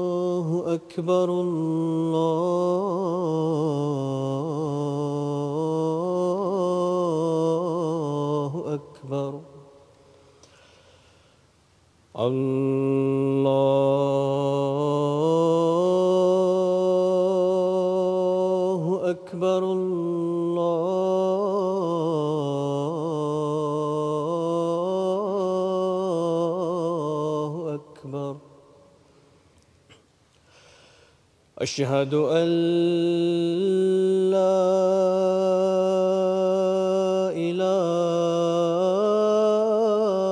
الله أكبر الله أكبر الله أكبر الله أكبر أشهد أن لا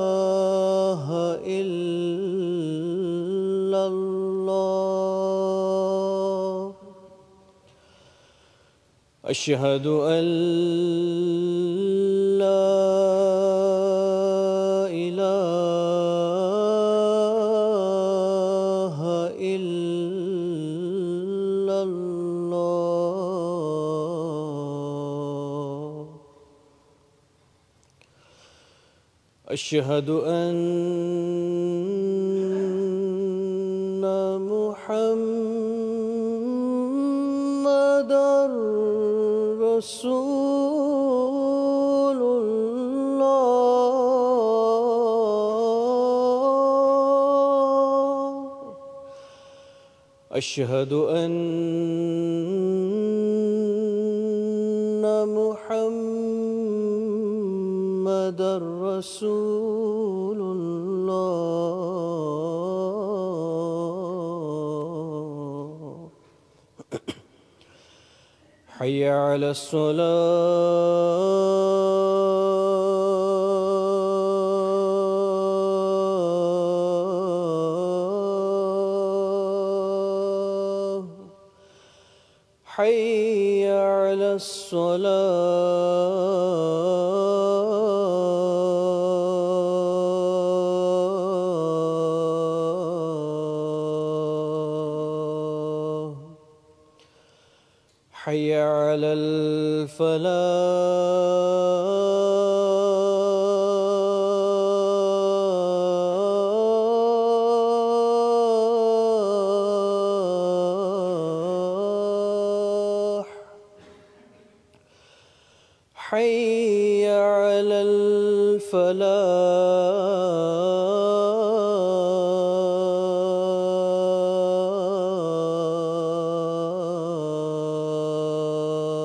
إله إلا الله أشهد أن لا إله إلا الله أشهد أن محمدًا رسول الله أشهد أن محمدًا رسول الله حي على الصلاة حي على الصلاة حي على الفلاح حي على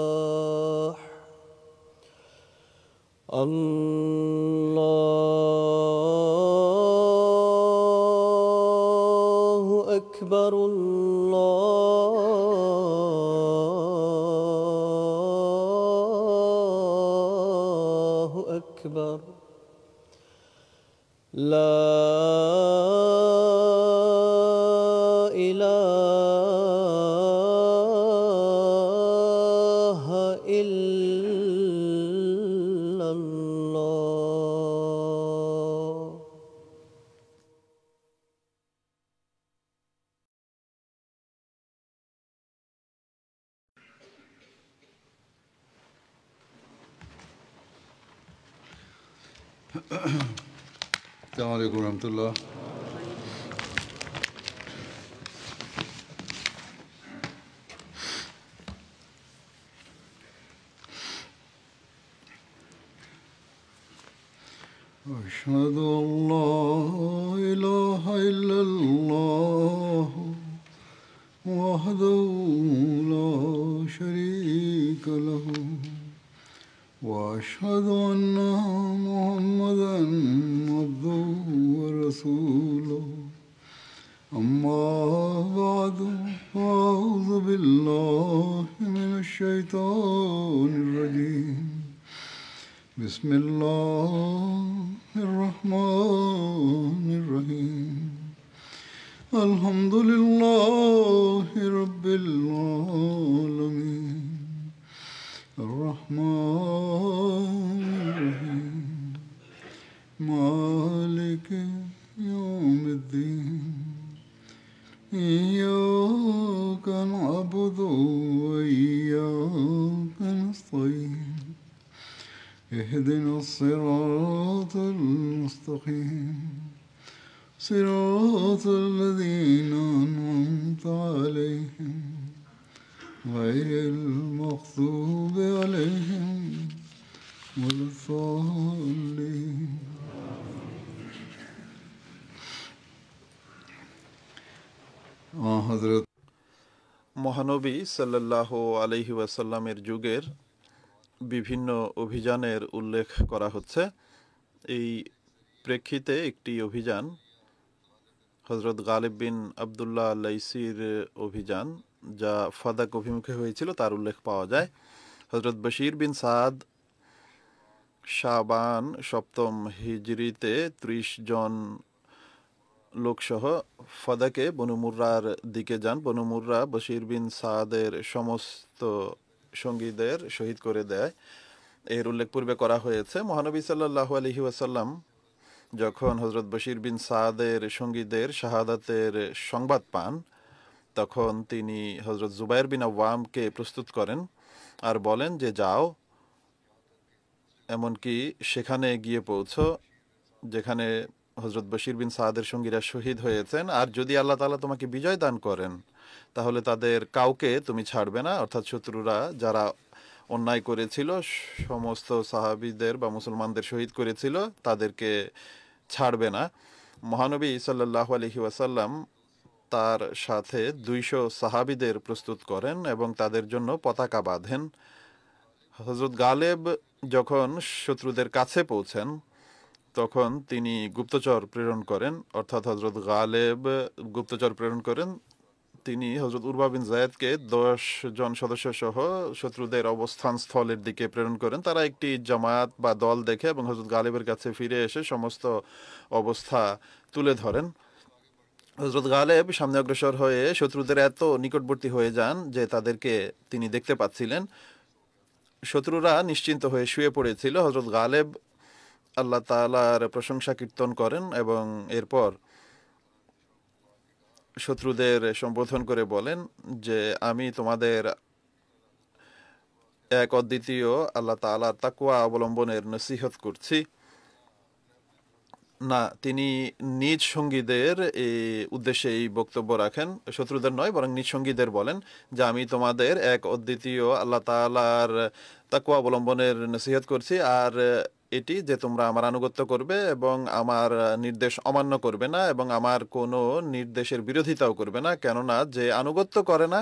الفلاح الله أكبر الله أكبر لا إله إلا الله السلام عليكم ورحمة الله. أشهد أن لا إله إلا الله وحده لا شريك له وأشهد أن محمدًا عبده ورسوله أما بعد فأعوذ بالله من الشيطان الرجيم بسم الله الرحمن الرحيم الحمد لله رب العالمين الرحمن الرحيم مالك يوم الدين إياك نعبد وإياك نستعين اهدنا الصراط المستقيم صراط الذين أنعمت عليهم غير المغضوب عليهم ولا الضالين হযরত মহানবী সাল্লাল্লাহু আলাইহি ওয়াসাল্লামের যুগের বিভিন্ন অভিযানের উল্লেখ করা হচ্ছে। এই প্রেক্ষিতে একটি অভিযান হযরত গালিব বিন আবদুল্লাহ লাইসির অভিযান, যা ফাদাক অভিমুখে হয়েছিল, তার উল্লেখ পাওয়া যায়। হযরত বশির বিন সাদ শাবান 7ম হিজরিতে 30 জন লোকসহ ফাদাকে বনু মুররার দিকে যান। বনু মুররা বশির বিন সাদের সমস্ত সঙ্গীদের শহীদ করে দেয়। এর উল্লেখ পূর্বে করা হয়েছে। মহানবী সাল্লাল্লাহু আলাইহি ওয়াসাল্লাম যখন হযরত বশির বিন সাদের সঙ্গীদের শাহাদাতের সংবাদ পান, তখন তিনি হযরত জুবাইর বিন আওয়ামকে প্রস্তুত করেন আর বলেন যে যাও, এমনকি সেখানে গিয়ে পৌঁছো যেখানে হযরত বশির বিন সাদের সঙ্গীরা শহীদ হয়েছেন, আর যদি আল্লাহ তাআলা তোমাকে বিজয় দান করেন তাহলে তাদের কাউকে তুমি ছাড়বে না, অর্থাৎ শত্রুরা যারা অন্যায় করেছিল, সমস্ত সাহাবীদের বা মুসলমানদের শহীদ করেছিল, তাদেরকে ছাড়বে না। মহানবী সাল্লাল্লাহু আলাইহি ওয়াসাল্লাম তার সাথে 200 সাহাবীদের প্রস্তুত করেন এবং তাদের জন্য পতাকা বাঁধেন। হযরত গালেব যখন শত্রুদের কাছে পৌঁছেন তখন তিনি গুপ্তচর প্রেরণ করেন, অর্থাৎ হযরত গালেব গুপ্তচর প্রেরণ করেন। তিনি হযরত উরওয়া বিন যায়েদকে 10 জন সদস্য সহ শত্রুদের অবস্থান স্থলের দিকে প্রেরণ করেন। তারা একটি জামাত বা দল দেখে এবং হযরত গালেবের কাছে ফিরে এসে সমস্ত অবস্থা তুলে ধরেন। হযরত গালেব সামনে অগ্রসর হয়ে শত্রুদের এত নিকটবর্তী হয়ে যান যে তাদেরকে তিনি দেখতে পাচ্ছিলেন। শত্রুরা নিশ্চিন্ত হয়ে শুয়ে পড়েছিল। হযরত গালেব আল্লাহ তাআলার প্রশংসা কীর্তন করেন এবং এরপর শত্রুদের সম্বোধন করে বলেন যে আমি তোমাদের এক অদ্বিতীয় আল্লাহ তাআলার তাকওয়া অবলম্বনের নসিহত করছি না। তিনি নিজ সঙ্গীদের এই উদ্দেশ্যে এই বক্তব্য রাখেন, শত্রুদের নয় বরং নিজ সঙ্গীদের বলেন যে আমি তোমাদের এক অদ্বিতীয় আল্লাহ তাআলার তাকওয়া অবলম্বনের নসিহত করছি, আর এটি যে তোমরা আমার আনুগত্য করবে এবং আমার নির্দেশ অমান্য করবে না এবং আমার কোনো নির্দেশের বিরোধিতাও করবে না, কেননা যে আনুগত্য করে না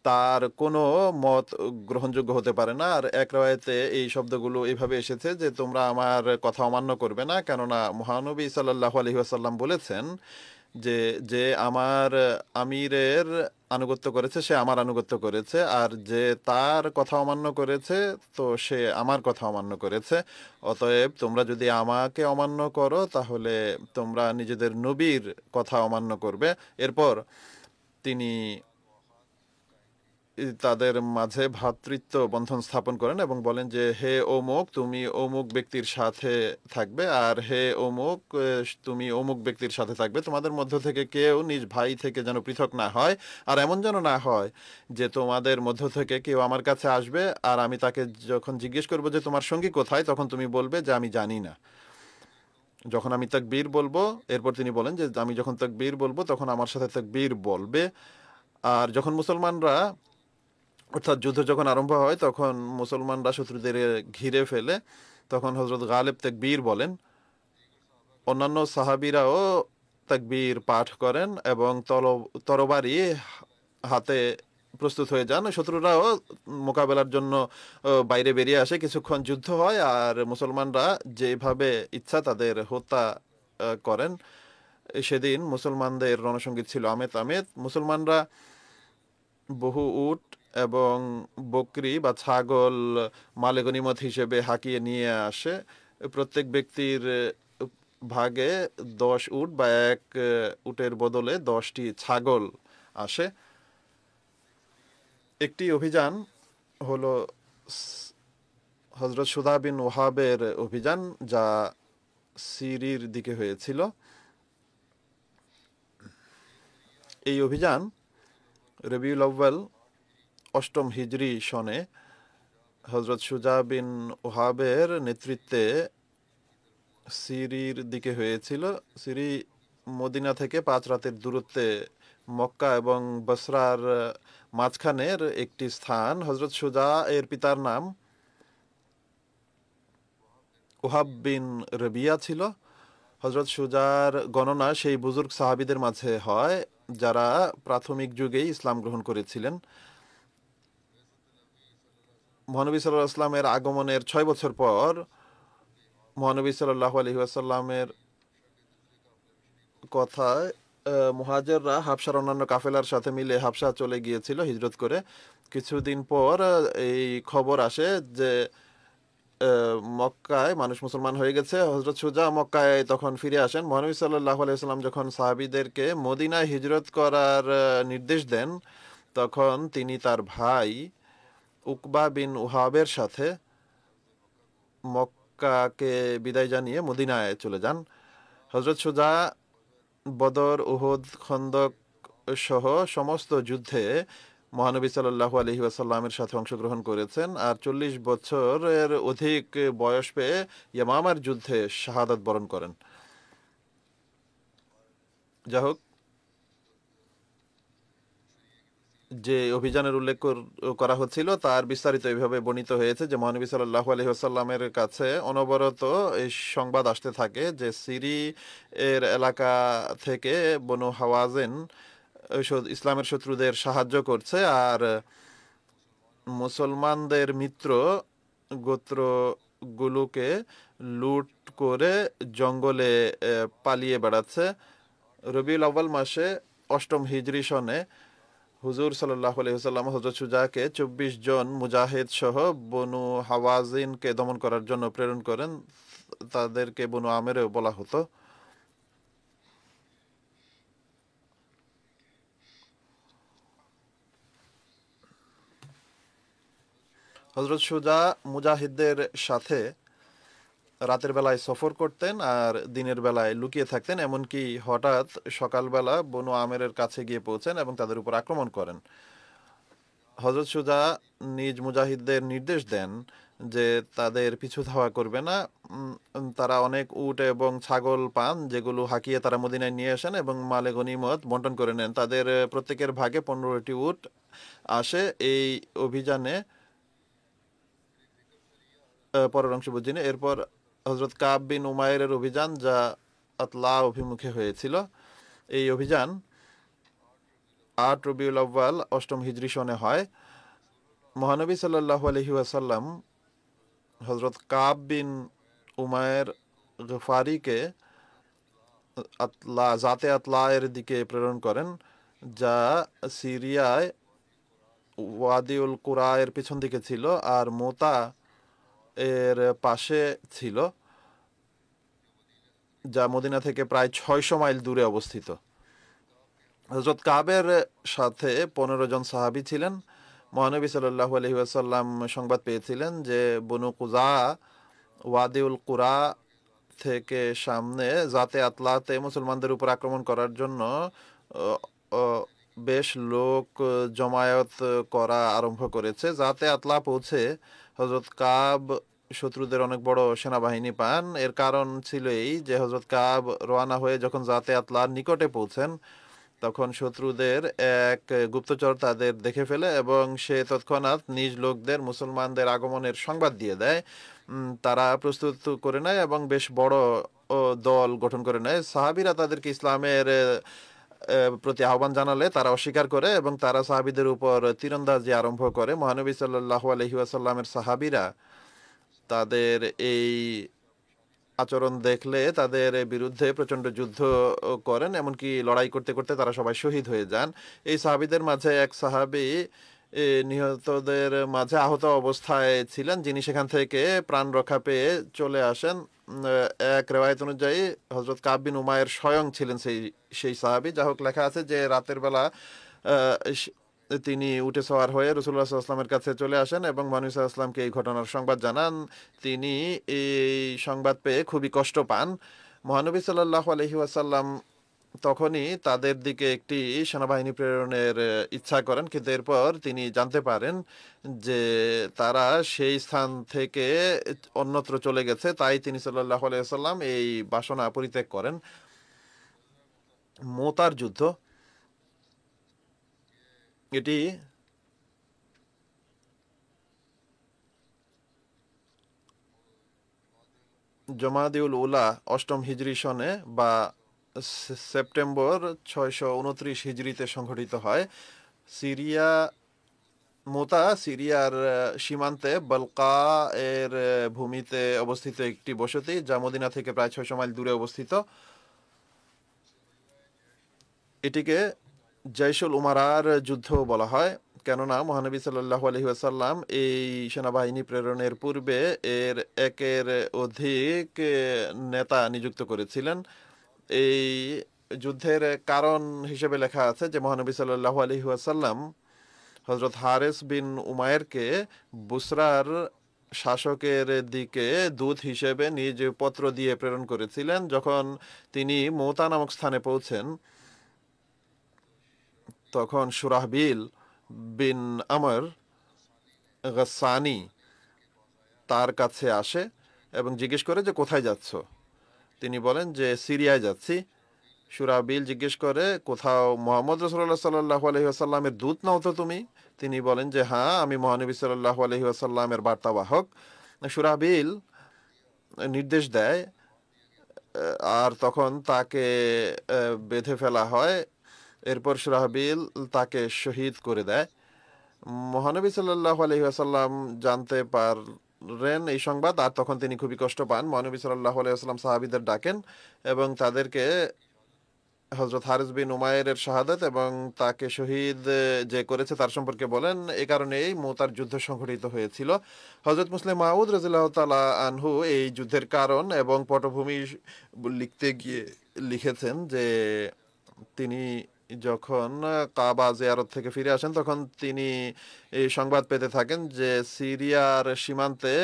তার কোনো মত গ্রহণযোগ্য হতে পারে না। আর এক রাওয়ায়াতে এই শব্দগুলো এইভাবে এসেছে যে তোমরা আমার কথা অমান্য করবে না, কেননা মহানবী সাল্লাল্লাহু আলাইহি ওয়াসাল্লাম বলেছেন যে যে আমার আমিরের আনুগত্য করেছে সে আমার আনুগত্য করেছে, আর যে তার কথা অমান্য করেছে তো সে আমার কথা অমান্য করেছে। অতএব তোমরা যদি আমাকে অমান্য করো তাহলে তোমরা নিজেদের নবীর কথা অমান্য করবে। এরপর তিনি তাদের মাঝে ভ্রাতৃত্ব বন্ধন স্থাপন করেন এবং বলেন যে হে অমুক, তুমি অমুক ব্যক্তির সাথে থাকবে, আর হে অমুক, তুমি অমুক ব্যক্তির সাথে থাকবে। তোমাদের মধ্য থেকে কেউ নিজ ভাই থেকে যেন পৃথক না হয়, আর এমন যেন না হয় যে তোমাদের মধ্য থেকে কেউ আমার কাছে আসবে আর আমি তাকে যখন জিজ্ঞেস করবো যে তোমার সঙ্গী কোথায়, তখন তুমি বলবে যে আমি জানি না। যখন আমি তাকবীর বলবো, এরপর তিনি বলেন যে আমি যখন তাকবীর বলবো তখন আমার সাথে তাকবীর বলবে। আর যখন মুসলমানরা, অর্থাৎ যুদ্ধ যখন আরম্ভ হয় তখন মুসলমানরা শত্রুদের ঘিরে ফেলে, তখন হযরত গালিব তাকবীর বলেন, অন্যান্য সাহাবীরাও তাকবীর পাঠ করেন এবং তরবারি হাতে প্রস্তুত হয়ে যান। শত্রুরাও মোকাবেলার জন্য বাইরে বেরিয়ে আসে। কিছুক্ষণ যুদ্ধ হয় আর মুসলমানরা যেভাবে ইচ্ছা তাদের হত্যা করেন। সেদিন মুসলমানদের রণসঙ্গীত ছিল আমেত আমেত। মুসলমানরা বহু উট এবং বকরি বা ছাগল মালে গনিমত হিসেবে হাঁকিয়ে নিয়ে আসে। প্রত্যেক ব্যক্তির ভাগে 10 উট বা এক উটের বদলে 10টি ছাগল আসে। একটি অভিযান হলো হযরত সুদা বিন ওয়াহাবের অভিযান, যা সিরির দিকে হয়েছিল। এই অভিযান রবিউল আউয়াল 8ম হিজরি সনে হযরত সুজা বিন ওয়াহাবের নেতৃত্বে সিরির দিকে হয়েছিল। সিরি মদিনা থেকে 5 রাতের দূরত্বে মক্কা এবং বসরার মাঝখানের একটি স্থান। হযরত সুজা এর পিতার নাম ওহাব বিন রবিয়া ছিল। হযরত সুজার গণনা সেই বুজুর্গ সাহাবীদের মাঝে হয় যারা প্রাথমিক যুগেই ইসলাম গ্রহণ করেছিলেন। মহানবী সাল্লাল্লাহু আলাইহি ওয়াসাল্লামের আগমনের 6 বছর পর মহানবী সাল্লাল্লাহু আলাইহি ওয়াসাল্লামের কথায় মুহাজিররা হাবশার অন্যান্য কাফেলার সাথে মিলে হাবশা চলে গিয়েছিল হিজরত করে। কিছুদিন পর এই খবর আসে যে মক্কায় মানুষ মুসলমান হয়ে গেছে। হযরত সুজা মক্কায় তখন ফিরে আসেন। মহানবী সাল্লাল্লাহু আলাইহি ওয়াসাল্লাম যখন সাহাবীদেরকে মদিনায় হিজরত করার নির্দেশ দেন, তখন তিনি তার ভাই উকবা বিন ওয়াহাবের সাথে মক্কাকে বিদায় জানিয়ে মদিনায় চলে যান। হযরত সুজা বদর, উহুদ, খন্দক সহ সমস্ত যুদ্ধে মহানবী সাল্লাল্লাহু আলাইহি ওয়াসাল্লামের সাথে অংশগ্রহণ করেছেন আর 40 বছরের অধিক বয়স পেয়ে ইয়ামামার যুদ্ধে শাহাদাত বরণ করেন। যাই হোক, যে অভিযানের উল্লেখ করা হচ্ছিল তার বিস্তারিত এইভাবে বর্ণিত হয়েছে যে মহানবী সাল্লাল্লাহু আলাইহি ওয়াসাল্লামের কাছে অনবরত এই সংবাদ আসতে থাকে যে সিরি এর এলাকা থেকে বনু হাওয়াজিন ইসলামের শত্রুদের সাহায্য করছে আর মুসলমানদের মিত্র গোত্রগুলোকে লুট করে জঙ্গলে পালিয়ে বেড়াচ্ছে। রবিউল আউয়াল মাসে 8ম হিজরি সনে হুজুর সাল্লাল্লাহু আলাইহি ওয়াসাল্লাম হযরত সুজাকে 24 জন মুজাহিদ সহ বনু হাওয়াজিনকে দমন করার জন্য প্রেরণ করেন। তাদেরকে বনু আমেরও বলা হতো। হযরত সুজা মুজাহিদদের সাথে রাতের বেলায় সফর করতেন আর দিনের বেলায় লুকিয়ে থাকতেন। এমনকি হঠাৎ সকালবেলা বনু আমেরের কাছে গিয়ে পৌঁছেন এবং তাদের উপর আক্রমণ করেন। হযরত সুজা নিজ মুজাহিদদের নির্দেশ দেন যে তাদের পিছু ধাওয়া করবে না। তারা অনেক উট এবং ছাগল পান যেগুলো হাঁকিয়ে তারা মদিনায় নিয়ে আসেন এবং মালে গনিমত বন্টন করে নেন। তাদের প্রত্যেকের ভাগে 15টি উট আসে। এই অভিযানে পরের অংশ বুঝিনি। এরপর হযরত কাব বিন উমাইরের অভিযান, যা আতলা অভিমুখে হয়েছিল। এই অভিযান 8 রবিউল আউয়াল 8ম হিজরি সনে হয়। মহানবী সাল্লাল্লাহু আলাইহি ওয়াসাল্লাম হযরত কাব বিন উমাইর গফারিকে জাতে আতলা এর দিকে প্রেরণ করেন, যা সিরিয়ায় ওয়াদিউল কুরা এর পিছন দিকে ছিল আর মোতা এর পাশে ছিল, যা মদিনা থেকে প্রায় 600 মাইল দূরে অবস্থিত। হযরত কাবের সাথে 15 জন সাহাবী ছিলেন। মহানবী সাল্লাল্লাহু আলাইহি ওয়াসাল্লাম সংবাদ পেয়েছিলেন যে বনু কুজা ওয়াদিউল কুরা থেকে সামনে জাতে আতলাতে মুসলমানদের উপর আক্রমণ করার জন্য বেশ লোক জমায়েত করা আরম্ভ করেছে। জাতে আতলা পৌঁছে হযরত কাব শত্রুদের অনেক বড় সেনাবাহিনী পান। এর কারণ ছিল এই যে হযরত কাব রওনা হয়ে যখন জাতে আতলার নিকটে পৌঁছেন তখন শত্রুদের এক গুপ্তচর তাদের দেখে ফেলে এবং সে তৎক্ষণাৎ নিজ লোকদের মুসলমানদের আগমনের সংবাদ দিয়ে দেয়। তারা প্রস্তুত করে নেয় এবং বেশ বড় দল গঠন করে নেয়। সাহাবীরা তাদেরকে ইসলামের প্রতি আহ্বান জানালে তারা অস্বীকার করে এবং তারা সাহাবীদের উপর তীরন্দাজি আরম্ভ করে। মহানবী সাল্লাল্লাহু আলাইহি ওয়াসাল্লামের সাহাবীরা তাদের এই আচরণ দেখলে তাদের বিরুদ্ধে প্রচণ্ড যুদ্ধ করেন, এমনকি লড়াই করতে করতে তারা সবাই শহীদ হয়ে যান। এই সাহাবীদের মাঝে এক সাহাবী নিহতদের মাঝে আহত অবস্থায় ছিলেন, যিনি সেখান থেকে প্রাণ রক্ষা পেয়ে চলে আসেন। এক রেওয়ায়ত অনুযায়ী হযরত কাব বিন উমায়ের স্বয়ং ছিলেন সেই সাহাবী। যা হোক, লেখা আছে যে রাতের বেলা তিনি উঠে সওয়ার হয়ে রাসূলুল্লাহ সাল্লাল্লাহু আলাইহি ওয়াসাল্লামের কাছে চলে আসেন এবং মহানবী সাল্লাল্লাহু আলাইহি ওয়াসাল্লামকে এই ঘটনার সংবাদ জানান। তিনি এই সংবাদ পেয়ে খুবই কষ্ট পান। মহানবী সাল্লাল্লাহু আলাইহি ওয়াসাল্লাম তখনই তাদের দিকে একটি সেনাবাহিনী প্রেরণের ইচ্ছা করেন, কিন্তু এরপর তিনি জানতে পারেন যে তারা সেই স্থান থেকে অন্যত্র চলে গেছে। তাই তিনি সাল্লাল্লাহু আলাইহি ওয়াসাল্লাম এই বাসনা পরিত্যাগ করেন। মুতার যুদ্ধ, এটি জমাদিউল উলা ৮ম হিজরি সনে বা সেপ্টেম্বর ৬২৯ হিজরিতে সংঘটিত হয়। সিরিয়ার সীমান্তে বলকা এর ভূমিতে অবস্থিত একটি বসতি, যা মদিনা থেকে প্রায় ৬০০ মাইল দূরে অবস্থিত। এটিকে জয়শুল উমারার যুদ্ধ বলা হয়, কেননা মহানবী সাল্লাল্লাহু আলাইহি ওয়াসাল্লাম এই সেনাবাহিনী প্রেরণের পূর্বে এর একের অধিক নেতা নিযুক্ত করেছিলেন। এই যুদ্ধের কারণ হিসেবে লেখা আছে যে মহানবী সাল্লাল্লাহু আলাইহি ওয়াসাল্লাম হযরত হারেস বিন উমায়েরকে বুসরার শাসকের দিকে দূত হিসেবে নিজ পত্র দিয়ে প্রেরণ করেছিলেন। যখন তিনি মুতা নামক স্থানে পৌঁছেন, তখন সুরাহবিল বিন আমর গাসানি তার কাছে আসে এবং জিজ্ঞেস করে যে কোথায় যাচ্ছ। তিনি বলেন যে সিরিয়ায় যাচ্ছি। সুরাহবিল জিজ্ঞেস করে, কোথাও মুহাম্মদ রাসূলুল্লাহ সাল্লাল্লাহু আলাইহি ওয়াসাল্লামের দূত নাও তো তুমি? তিনি বলেন যে হ্যাঁ, আমি মহানবী সাল্লাল্লাহু আলাইহি ওয়াসাল্লামের বার্তাবাহক। সুরাহবিল নির্দেশ দেয় আর তখন তাকে বেঁধে ফেলা হয়। এরপর সুরাহবিল তাকে শহীদ করে দেয়। মহানবী সাল্লাল্লাহু আলাইহি ওয়াসাল্লাম জানতে পারেন এই সংবাদ, আর তখন তিনি খুবই কষ্ট পান। মহানবী সাল্লাল্লাহু আলাইহি ওয়াসাল্লাম সাহাবীদের ডাকেন এবং তাদেরকে হযরত হারিস বিন উমায়েরের শাহাদাত এবং তাকে শহীদ যে করেছে তার সম্পর্কে বলেন। এ কারণেই মুতার যুদ্ধ সংঘটিত হয়েছিল। হযরত মুসলিম মাউদ রাদিয়াল্লাহু তাআলা আনহু এই যুদ্ধের কারণ এবং পটভূমি লিখতে গিয়ে লিখেছেন যে তিনি যখন কাবা জিয়ারত থেকে ফিরে আসেন, তখন তিনি এই সংবাদ পেতে থাকেন যে সিরিয়ার সীমান্তে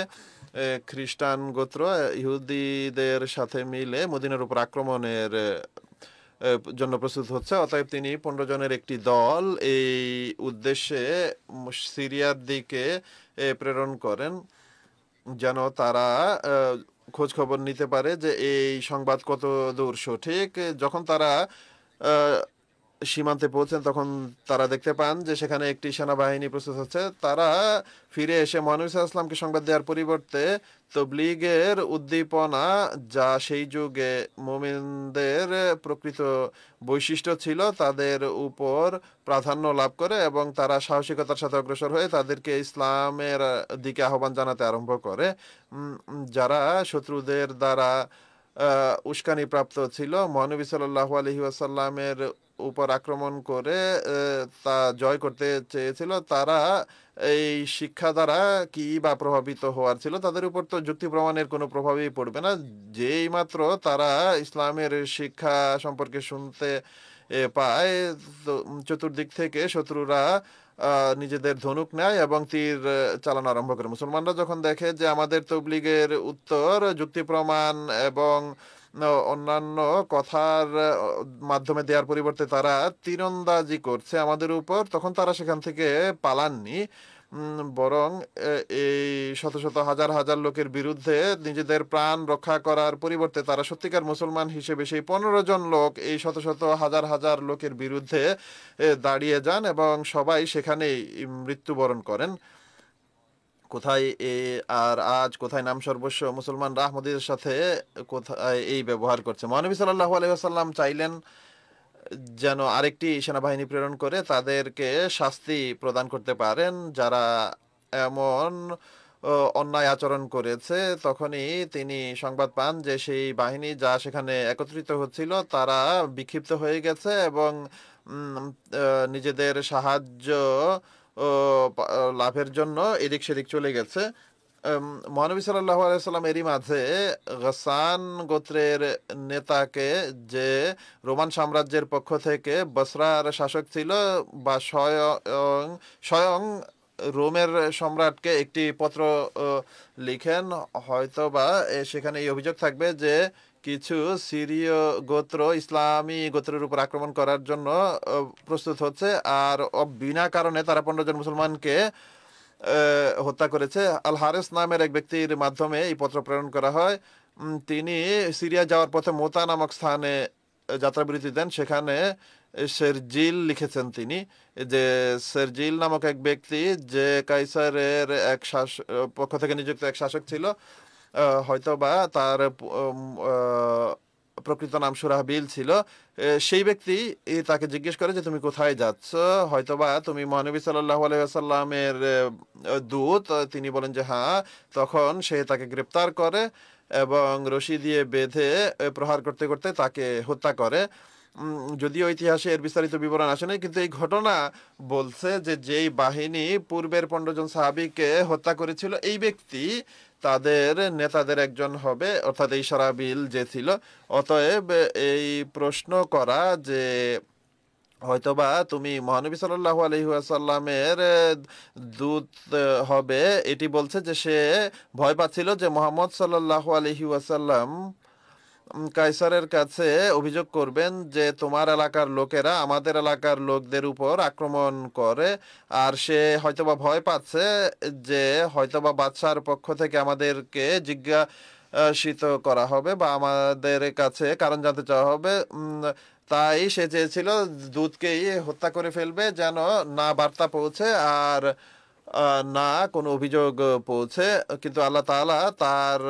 খ্রিস্টান গোত্র ইহুদিদের সাথে মিলে মদিনার উপর আক্রমণের জন্য প্রস্তুত হচ্ছে। অতএব তিনি ১৫ জনের একটি দল এই উদ্দেশ্যে সিরিয়ার দিকে প্রেরণ করেন, যেন তারা খোঁজ খবর নিতে পারে যে এই সংবাদ কত দূর সঠিক। যখন তারা সীমান্তে পৌঁছেন, তখন তারা দেখতে পান যে সেখানে একটি সেনাবাহিনী প্রস্তুত হচ্ছে। তারা ফিরে এসে মহানবী সাল্লাল্লাহু আলাইহি ওয়াসাল্লামকে সংবাদ দেওয়ার পরিবর্তে তবলিগের উদ্দীপনা, যা সেই যুগে মুমিনদের প্রকৃত বৈশিষ্ট্য ছিল, তাদের উপর প্রাধান্য লাভ করে এবং তারা সাহসিকতার সাথে অগ্রসর হয়ে তাদেরকে ইসলামের দিকে আহ্বান জানাতে আরম্ভ করে। যারা শত্রুদের দ্বারা উস্কানি প্রাপ্ত ছিল, মহানবী সাল্লাল্লাহু আলাইহি ওয়াসাল্লামের উপর আক্রমণ করে তা জয় করতে চেয়েছিল, তারা এই শিক্ষা দ্বারা কি বা প্রভাবিত হওয়ার ছিল? তাদের উপর তো যুক্তি প্রমাণের কোনো প্রভাবই পড়বে না। যেই মাত্র তারা ইসলামের শিক্ষা সম্পর্কে শুনতে পায়, চতুর্দিক থেকে শত্রুরা নিজেদের ধনুক নেয় এবং তীর চালানো আরম্ভ করে। মুসলমানরা যখন দেখে যে আমাদের তবলিগের উত্তর যুক্তি প্রমাণ এবং অন্যান্য কথার মাধ্যমে দেওয়ার পরিবর্তে তারা তীরন্দাজি করছে আমাদের উপর, তখন তারা সেখান থেকে পালাননি, বরং এই শত শত হাজার হাজার লোকের বিরুদ্ধে নিজেদের প্রাণ রক্ষা করার পরিবর্তে তারা সত্যিকার মুসলমান হিসেবে সেই ১৫ জন লোক এই শত শত হাজার হাজার লোকের বিরুদ্ধে দাঁড়িয়ে যান এবং সবাই সেখানেই মৃত্যুবরণ করেন। কোথায় আর আজ কোথায় নাম সর্বস্ব মুসলমানরা আহমদীদের সাথে কোথায় এই ব্যবহার করছে। মহানবী সাল্লাল্লাহু আলাইহি ওয়াসাল্লাম চাইলেন যেন আরেকটি সেনাবাহিনী প্রেরণ করে তাদেরকে শাস্তি প্রদান করতে পারেন যারা এমন অন্যায় আচরণ করেছে। তখনই তিনি সংবাদ পান যে সেই বাহিনী যা সেখানে একত্রিত হচ্ছিল তারা বিক্ষিপ্ত হয়ে গেছে এবং নিজেদের সাহায্য ও, লাভের জন্য এদিক সেদিক চলে গেছে। মহানবী সাল্লাল্লাহু আলাইহি সাল্লাম এরই মাঝে গাসান গোত্রের নেতাকে, যে রোমান সাম্রাজ্যের পক্ষ থেকে বসরার শাসক ছিল, বা স্বয়ং স্বয়ং রোমের সম্রাটকে একটি পত্র লিখেন। হয়তো বা সেখানে এই অভিযোগ থাকবে যে কিছু সিরীয় গোত্র ইসলামী গোত্রের উপর আক্রমণ করার জন্য প্রস্তুত হচ্ছে, আর বিনা কারণে তারা 15 জন মুসলমানকে হত্যা করেছে। আল হারেস নামের এক ব্যক্তির মাধ্যমে এই পত্র প্রেরণ করা হয়। তিনি সিরিয়া যাওয়ার পথে মোতা নামক স্থানে যাত্রাবিরতি দেন। সেখানে শেরজিল লিখেছেন তিনি, যে শেরজিল নামক এক ব্যক্তি, যে কাইসারের এক পক্ষ থেকে নিযুক্ত এক শাসক ছিল, হয়তো বা তার প্রকৃত নাম সুরাহবিল ছিল, সেই ব্যক্তি তাকে জিজ্ঞেস করে যে তুমি কোথায় যাচ্ছ, হয়তোবা তুমি মহানবী সাল্লাল্লাহু আলাইহি ওয়াসাল্লামের দূত। তিনি বলেন যে হ্যাঁ। তখন সে তাকে গ্রেপ্তার করে এবং রশি দিয়ে বেঁধে প্রহার করতে করতে তাকে হত্যা করে। যদিও ইতিহাসে এর বিস্তারিত বিবরণ আসে নাই, কিন্তু এই ঘটনা বলছে যে যেই বাহিনী পূর্বের 15 জন সাহাবীকে হত্যা করেছিল, এই ব্যক্তি তাদের নেতাদের একজন হবে, অর্থাৎ এই সারাবিল যে ছিল। অতএব এই প্রশ্ন করা যে হয়তোবা তুমি মহানবী সাল্লাল্লাহু আলাইহি ওয়াসাল্লামের দূত হবে, এটি বলছে যে সে ভয় পাচ্ছিল যে মুহাম্মদ সাল্লাল্লাহু আলাইহি ওয়াসাল্লাম কাইসারের কাছে অভিযোগ করবেন যে তোমার এলাকার লোকেরা আমাদের এলাকার লোকদের উপর আক্রমণ করে, আর সে হয়তোবা ভয় পাচ্ছে যে হয়তোবা বাদশার পক্ষ থেকে আমাদেরকে জিজ্ঞাসিত করা হবে বা আমাদের কাছে কারণ জানতে চাওয়া হবে। তাই সে চেয়েছিল দূতকেই হত্যা করে ফেলবে, যেন না বার্তা পৌঁছে আর না কোনো অভিযোগ পৌঁছে। কিন্তু আল্লাহ তাআলা তার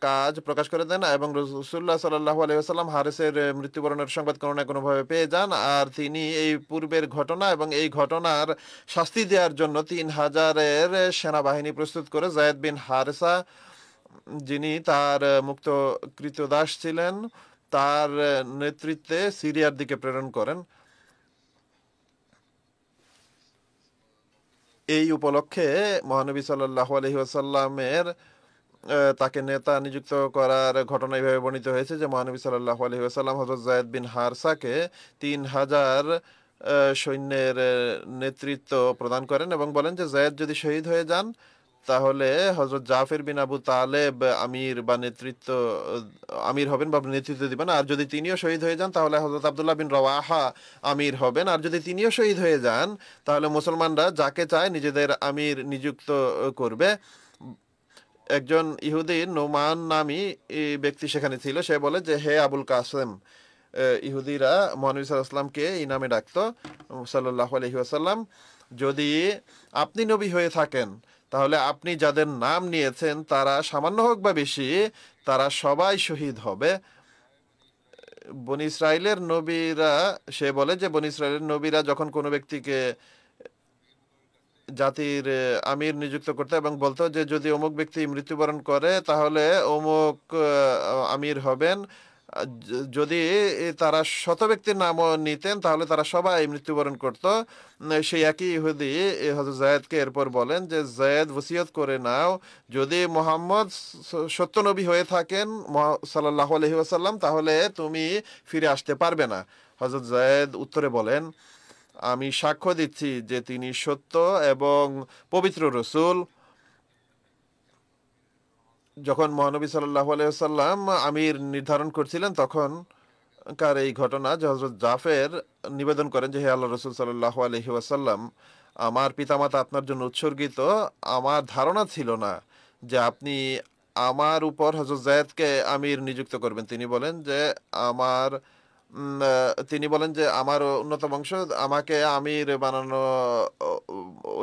কাজ প্রকাশ করে দেন এবং রাসূলুল্লাহ সাল্লাল্লাহু আলাইহি ওয়াসাল্লাম হারেসের মৃত্যুবরণের সংবাদ কোনো না কোনোভাবে পেয়ে যান, আর তিনি এই পূর্বের ঘটনা এবং এই ঘটনার শাস্তি দেওয়ার জন্য 3000-এর সেনাবাহিনী প্রস্তুত করে যায়েদ বিন হারেসা, যিনি তার মুক্ত কৃতদাস ছিলেন, তার নেতৃত্বে সিরিয়ার দিকে প্রেরণ করেন। এই উপলক্ষে মহানবী সাল্লাল্লাহু আলাইহি ওয়াসাল্লামের তাকে নেতা নিযুক্ত করার ঘটনা এইভাবে বর্ণিত হয়েছে যে মহানবী সাল্লাল্লাহু আলাইহি ওয়াসাল্লাম হযরত যায়েদ বিন হারসাকে 3000 সৈন্যের নেতৃত্ব প্রদান করেন এবং বলেন যে যায়েদ যদি শহীদ হয়ে যান তাহলে হযরত জাফর বিন আবু তালেব আমির হবেন বা নেতৃত্ব দিবেন, আর যদি তিনিও শহীদ হয়ে যান তাহলে হযরত আব্দুল্লাহ বিন রওয়াহা আমির হবেন, আর যদি তিনিও শহীদ হয়ে যান তাহলে মুসলমানরা যাকে চায় নিজেদের আমির নিযুক্ত করবে। একজন ইহুদি নোমান নামী ব্যক্তি সেখানে ছিল, সে বলে যে হে আবুল কাসেম, ইহুদিরা মহানবী সাল্লাল্লাহু আলাইহি ওয়াসাল্লামকে এই নামে ডাকতো সাল্লাল্লাহু আলাইহি ওয়াসাল্লাম, যদি আপনি নবী হয়ে থাকেন তাহলে আপনি যাদের নাম নিয়েছেন তারা সামান্য হোক বা বেশি, তারা সবাই শহীদ হবে। বনী ইসরাইলের নবীরা, সে বলে যে বনী ইসরাইলের নবীরা যখন কোনো ব্যক্তিকে জাতির আমির নিযুক্ত করতে এবং বলতো যে যদি অমুক ব্যক্তি মৃত্যুবরণ করে তাহলে অমুক আমির হবেন, যদি তারা শত ব্যক্তির নামও নিতেন তাহলে তারা সবাই মৃত্যুবরণ করত। সেই একই ইহুদি হযরত যায়েদকে এরপর বলেন যে যায়েদ ওসিয়ত করে নাও, যদি মুহাম্মদ সত্য নবী হয়ে থাকেন সাল্লাল্লাহু আলাইহি ওয়াসাল্লাম তাহলে তুমি ফিরে আসতে পারবে না। হযরত যায়েদ উত্তরে বলেন, আমি সাক্ষ্য দিচ্ছি যে তিনি সত্য এবং পবিত্র রাসূল। যখন মহানবী সাল্লাল্লাহু আলাইহি ওয়াসাল্লাম আমির নির্ধারণ করছিলেন তখন কার এই ঘটনা যে হযরত জাফর নিবেদন করেন যে হে আল্লাহর রাসূল সাল্লাল্লাহু আলাইহি ওয়াসাল্লাম, আমার পিতামাতা আপনার জন্য উৎসর্গিত, আমার ধারণা ছিল না যে আপনি আমার উপর হযরত যায়েদকে আমির নিযুক্ত করবেন। তিনি বলেন যে আমার উন্নত বংশ, আমাকে আমির বানানো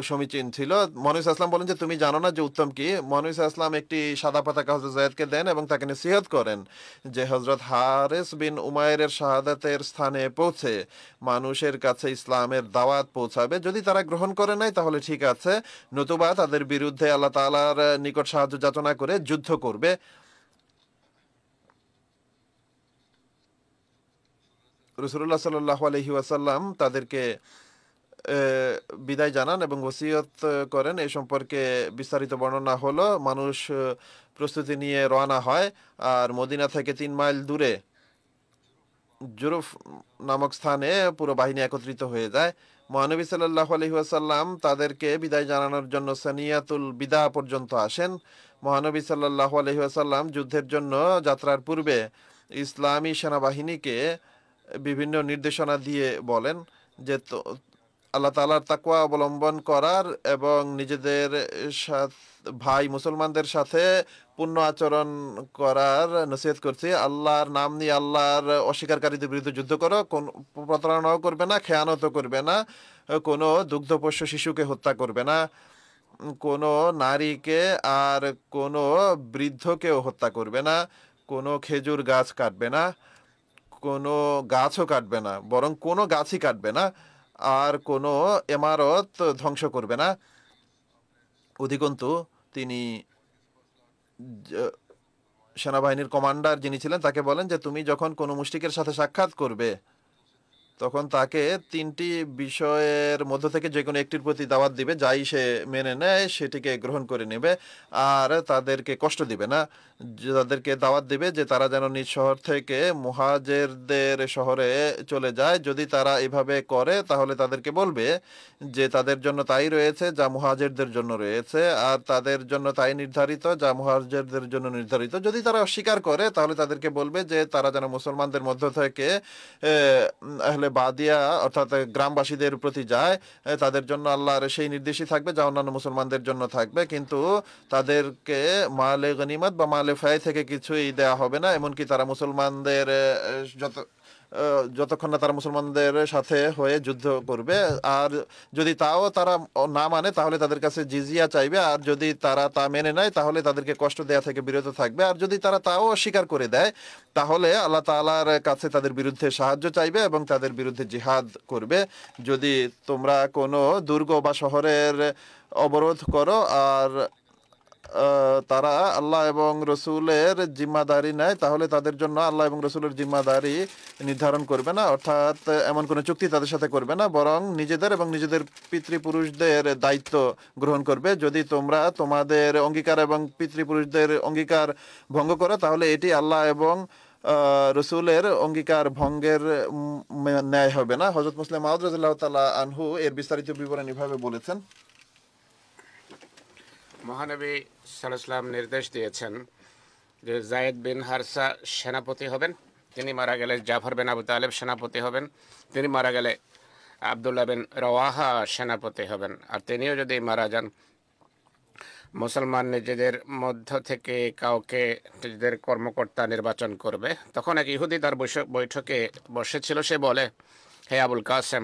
সমীচীন ছিল। মহানবী সাল্লাল্লাহু আলাইহি ওয়াসাল্লাম বলেন যে তুমি জানো না যে উত্তম কি। মহানবী সাল্লাল্লাহু আলাইহি ওয়াসাল্লাম একটি সাদা পতাকা হযরত যায়েদকে দেন এবং তাকে নসিহত করেন যে হযরত হারেস বিন উমাইরের শাহাদাতের স্থানে পৌঁছে মানুষের কাছে ইসলামের দাওয়াত পৌঁছাবে, যদি তারা গ্রহণ করে নাই তাহলে ঠিক আছে, নতুবা তাদের বিরুদ্ধে আল্লাহ তাআলার নিকট সাহায্য যাচনা করে যুদ্ধ করবে। রাসূলুল্লাহ সাল্লাল্লাহু আলাইহি ওয়াসাল্লাম তাদেরকে বিদায় জানান এবং ওসিয়ত করেন। এ সম্পর্কে বিস্তারিত বর্ণনা হলো। মানুষ প্রস্তুতি নিয়ে রওনা হয় আর মদিনা থেকে 3 মাইল দূরে জুরুফ নামক স্থানে পুরো বাহিনী একত্রিত হয়ে যায়। মহানবী সাল্লাল্লাহু আলাইহি ওয়াসাল্লাম তাদেরকে বিদায় জানানোর জন্য সানিয়াতুল বিদা পর্যন্ত আসেন। মহানবী সাল্লাল্লাহু আলাইহি ওয়াসাল্লাম যুদ্ধের জন্য যাত্রার পূর্বে ইসলামী সেনাবাহিনীকে বিভিন্ন নির্দেশনা দিয়ে বলেন যে আল্লাহ তাআলার তাকওয়া অবলম্বন করার এবং নিজেদের ভাই মুসলমানদের সাথে পূর্ণ আচরণ করার নসিহত করছি। আল্লাহর নাম নিয়ে আল্লাহর অস্বীকারীদের বিরুদ্ধে যুদ্ধ করো, কোন প্রতারণাও করবে না, খেয়ানতও করবে না, কোনো দুগ্ধপোষ্য শিশুকে হত্যা করবে না, কোনো নারীকে আর কোনো বৃদ্ধকেও হত্যা করবে না, কোনো খেজুর গাছ কাটবে না, কোনো গাছও কাটবে না, বরং কোনো গাছই কাটবে না, আর কোনো ইমারত ধ্বংস করবে না। অধিকন্তু তিনি সেনাবাহিনীর কমান্ডার যিনি ছিলেন তাকে বলেন যে তুমি যখন কোনো মুশরিকের সাথে সাক্ষাৎ করবে তখন তাকে 3টি বিষয়ের মধ্য থেকে যে কোনো একটির প্রতি দাওয়াত দিবে, যাই সে মেনে নেয় সেটিকে গ্রহণ করে নেবে আর তাদেরকে কষ্ট দিবে না। তাদেরকে দাওয়াত দিবে যে তারা যেন নিজ শহর থেকে মুহাজিরদের শহরে চলে যায়। যদি তারা এভাবে করে তাহলে তাদেরকে বলবে যে তাদের জন্য তাই রয়েছে যা মুহাজিরদের জন্য রয়েছে, আর তাদের জন্য তাই নির্ধারিত যা মুহাজিরদের জন্য নির্ধারিত। যদি তারা অস্বীকার করে তাহলে তাদেরকে বলবে যে তারা যেন মুসলমানদের মধ্য থেকে আহলে বাদিয়া অর্থাৎ গ্রামবাসীদের প্রতি যায়, তাদের জন্য আল্লাহর সেই নির্দেশই থাকবে যা অন্যান্য মুসলমানদের জন্য থাকবে, কিন্তু তাদেরকে মালে গনিমত বা মালে ফায় থেকে কিছুই দেয়া হবে না, এমনকি তারা মুসলমানদের যতক্ষণ না তারা মুসলমানদের সাথে হয়ে যুদ্ধ করবে। আর যদি তাও তারা না মানে তাহলে তাদের কাছে জিজিয়া চাইবে, আর যদি তারা তা মেনে নেয় তাহলে তাদেরকে কষ্ট দেয়া থেকে বিরত থাকবে, আর যদি তারা তাও অস্বীকার করে দেয় তাহলে আল্লাহ তাআলার কাছে তাদের বিরুদ্ধে সাহায্য চাইবে এবং তাদের বিরুদ্ধে জিহাদ করবে। যদি তোমরা কোনো দুর্গ বা শহরের অবরোধ করো আর তারা আল্লাহ এবং রসুলের জিম্মাদারি নেয় তাহলে তাদের জন্য আল্লাহ এবং রসুলের জিম্মাদারি নির্ধারণ করবে না, অর্থাৎ এমন কোনো চুক্তি তাদের সাথে করবে না, বরং নিজেদের এবং নিজেদের পিতৃপুরুষদের দায়িত্ব গ্রহণ করবে। যদি তোমরা তোমাদের অঙ্গীকার এবং পিতৃপুরুষদের অঙ্গীকার ভঙ্গ করো তাহলে এটি আল্লাহ এবং রসুলের অঙ্গীকার ভঙ্গের ন্যায় হবে না। হযরত মুসলিম মাউদ রাদিয়াল্লাহু তাআলা আনহু এর বিস্তারিত বিবরণ এভাবে বলেছেন। মহানবী সাল্লাল্লাহু আলাইহি ওয়াসাল্লাম নির্দেশ দিয়েছেন যে যায়েদ বিন হারসা সেনাপতি হবেন, তিনি মারা গেলে জাফর বিন আবু তালেব সেনাপতি হবেন, তিনি মারা গেলে আব্দুল্লাহ বিন রওয়াহা সেনাপতি হবেন, আর তিনিও যদি মারা যান মুসলমান নিজেদের মধ্য থেকে কাউকে নিজেদের কর্মকর্তা নির্বাচন করবে। তখন এক ইহুদি তার বৈঠকে বসেছিল, সে বলে, হে আবুল কাসেম,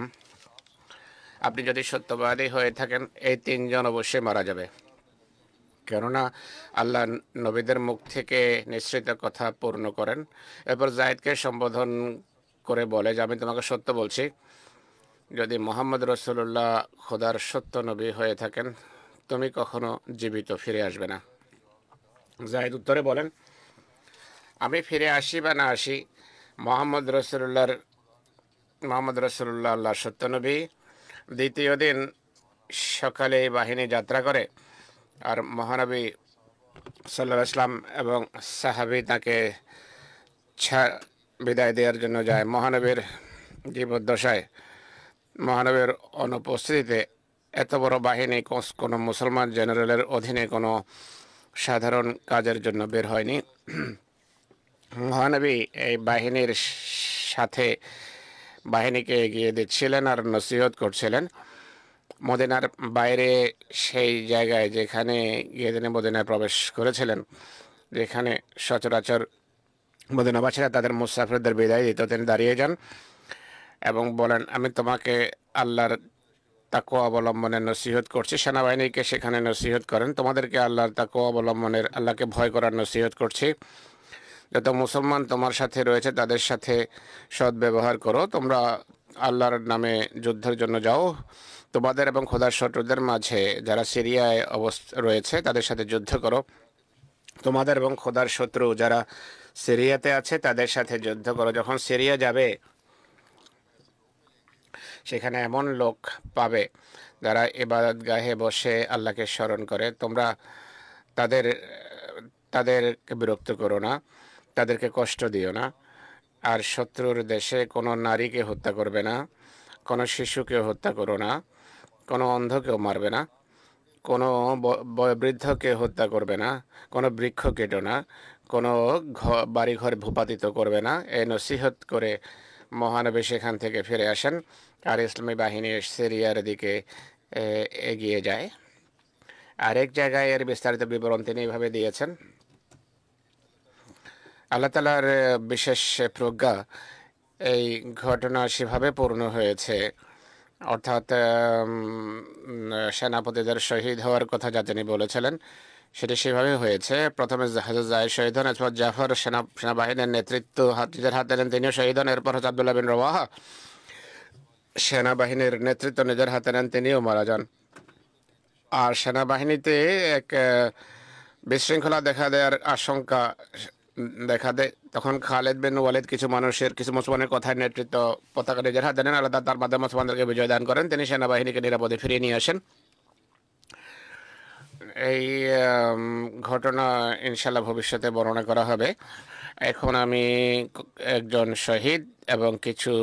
আপনি যদি সত্যবাদী হয়ে থাকেন এই 3 জন অবশ্যই মারা যাবে, কেননা আল্লাহ নবীদের মুখ থেকে নিঃসৃত কথা পূর্ণ করেন। এরপর জায়েদকে সম্বোধন করে বলে যে আমি তোমাকে সত্য বলছি, যদি মুহাম্মদ রাসূলুল্লাহ খোদার সত্য নবী হয়ে থাকেন তুমি কখনো জীবিত ফিরে আসবে না। জায়েদ উত্তরে বলেন, আমি ফিরে আসি বা না আসি, মুহাম্মদ রাসূলুল্লাহ আল্লাহর সত্য নবী। দ্বিতীয় দিন সকালে বাহিনী যাত্রা করে আর মহানবী সাল্লাল্লাহু আলাইহি ওয়াসাল্লাম এবং সাহাবী তাকে বিদায় দেওয়ার জন্য যায়। মহানবীর জীবদ্দশায় মহানবীর অনুপস্থিতিতে এত বড় বাহিনী কোনো মুসলমান জেনারেলের অধীনে কোনো সাধারণ কাজের জন্য বের হয়নি। মহানবী এই বাহিনীর সাথে বাহিনীকে এগিয়ে দিচ্ছিলেন আর নসিহত করছিলেন। মদিনার বাইরে সেই জায়গায় যেখানে গিয়ে তিনি মদিনায় প্রবেশ করেছিলেন, যেখানে সচরাচর মদিনাবাসীরা তাদের মুসাফিরদের বিদায় দিত, তিনি দাঁড়িয়ে যান এবং বলেন, আমি তোমাকে আল্লাহর তাকওয়া অবলম্বনের নসিহত করছি। সেনাবাহিনীকে সেখানে নসিহত করেন, তোমাদেরকে আল্লাহর তাকওয়া অবলম্বনের, আল্লাহকে ভয় করার নসিহত করছি। যত মুসলমান তোমার সাথে রয়েছে তাদের সাথে সদ্ব্যবহার করো, তোমরা আল্লাহর নামে যুদ্ধের জন্য যাও, তোমাদের এবং খোদার শত্রুদের মাঝে যারা সিরিয়ায় রয়েছে তাদের সাথে যুদ্ধ করো, তোমাদের এবং খোদার শত্রু যারা সিরিয়াতে আছে তাদের সাথে যুদ্ধ করো। যখন সিরিয়া যাবে সেখানে এমন লোক পাবে যারা ইবাদতগাহে বসে আল্লাহকে স্মরণ করে। তোমরা তাদের তাদেরকে বিরক্ত করো না, তাদেরকে কষ্ট দিও না। আর শত্রুর দেশে কোনো নারীকে হত্যা করবে না, কোনো শিশুকে হত্যা করো না, কোনো অন্ধকেও মারবে না, কোনো বয়োবৃদ্ধকে হত্যা করবে না, কোনো বৃক্ষ কেটো না, কোনো বাড়িঘর ভূপাতিত করবে না। এই নসিহত করে মহানবী সেখান থেকে ফিরে আসেন আর ইসলামী বাহিনী সিরিয়ার দিকে এগিয়ে যায়। আরেক জায়গায় এর বিস্তারিত বিবরণ তিনি এইভাবে দিয়েছেন। আল্লাহ তাআলার বিশেষ প্রজ্ঞা এই ঘটনা সেভাবে পূর্ণ হয়েছে, অর্থাৎ সেনাপতিদের শহীদ হওয়ার কথা যা তিনি বলেছিলেন সেটি সেভাবে হয়েছে। প্রথমে হযরত যায়েদ শহীদ হন, এরপর জাফর সেনাবাহিনীর নেতৃত্ব নিজের হাতে নেন, তিনিও শহীদ হন। এরপর হচ্ছে আব্দুল্লাহ বিন রওয়াহা সেনাবাহিনীর নেতৃত্ব নিজের হাতে নেন, তিনিও মারা যান। আর সেনাবাহিনীতে এক বিশৃঙ্খলা দেখা দেওয়ার আশঙ্কা দেখা দেয়। তখন খালিদ বিন ওয়ালিদ কিছু মুসলমানের কথায় নেতৃত্ব পতাকা নিজের হাতে নেন। আল্লাহ তার মাধ্যমে মুসলমানদেরকে বিজয় দান করেন, তিনি সেনাবাহিনীকে নিরাপদে ফিরিয়ে নিয়ে আসেন। এই ঘটনা ইনশাল্লাহ ভবিষ্যতে বর্ণনা করা হবে। এখন আমি একজন শহীদ এবং কিছু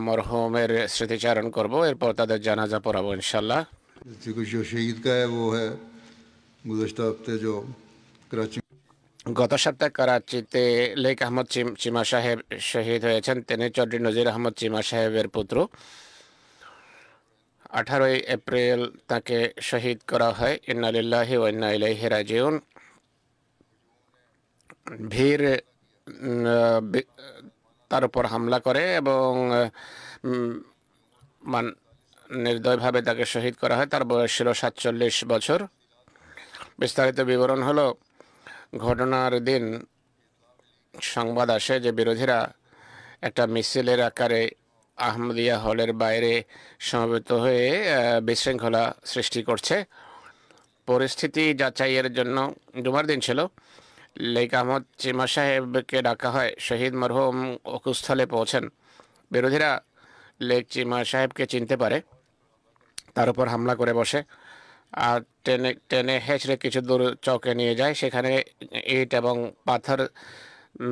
মরহুমের স্মৃতিচারণ করব, এরপর তাদের জানাজা পড়াবো ইনশাল্লাহ। जो शहीद का है वो है गुज़श्ता हफ्ते जो कराची গত সপ্তাহে করাচিতে লেক আহমদ চিমা সাহেব শহীদ হয়েছেন। তিনি চৌধুরী নজির আহমদ চিমা সাহেবের পুত্র। 18 এপ্রিল তাকে শহীদ করা হয়। ইন্না লিল্লাহি ওয়া ইন্না ইলাইহি রাজিউন। ভিড় তার উপর হামলা করে এবং নির্দয়ভাবে তাকে শহীদ করা হয়। তার বয়স ছিল 47 বছর। বিস্তারিত বিবরণ হলো, ঘটনার দিন সংবাদ আসে যে বিরোধীরা একটা মিছিলের আকারে আহমদিয়া হলের বাইরে সমবেত হয়ে বিশৃঙ্খলা সৃষ্টি করছে। পরিস্থিতি যাচাইয়ের জন্য জুমার দিন ছিল। লেক আহমদ চিমা সাহেবকে ডাকা হয়। শহীদ মরহুম অকুস্থলে পৌঁছেন। বিরোধীরা লেক চিমা সাহেবকে চিনতে পারে, তার উপর হামলা করে বসে আর টেনে হেঁচড়ে কিছু দূর চকে নিয়ে যায়। সেখানে ইট এবং পাথর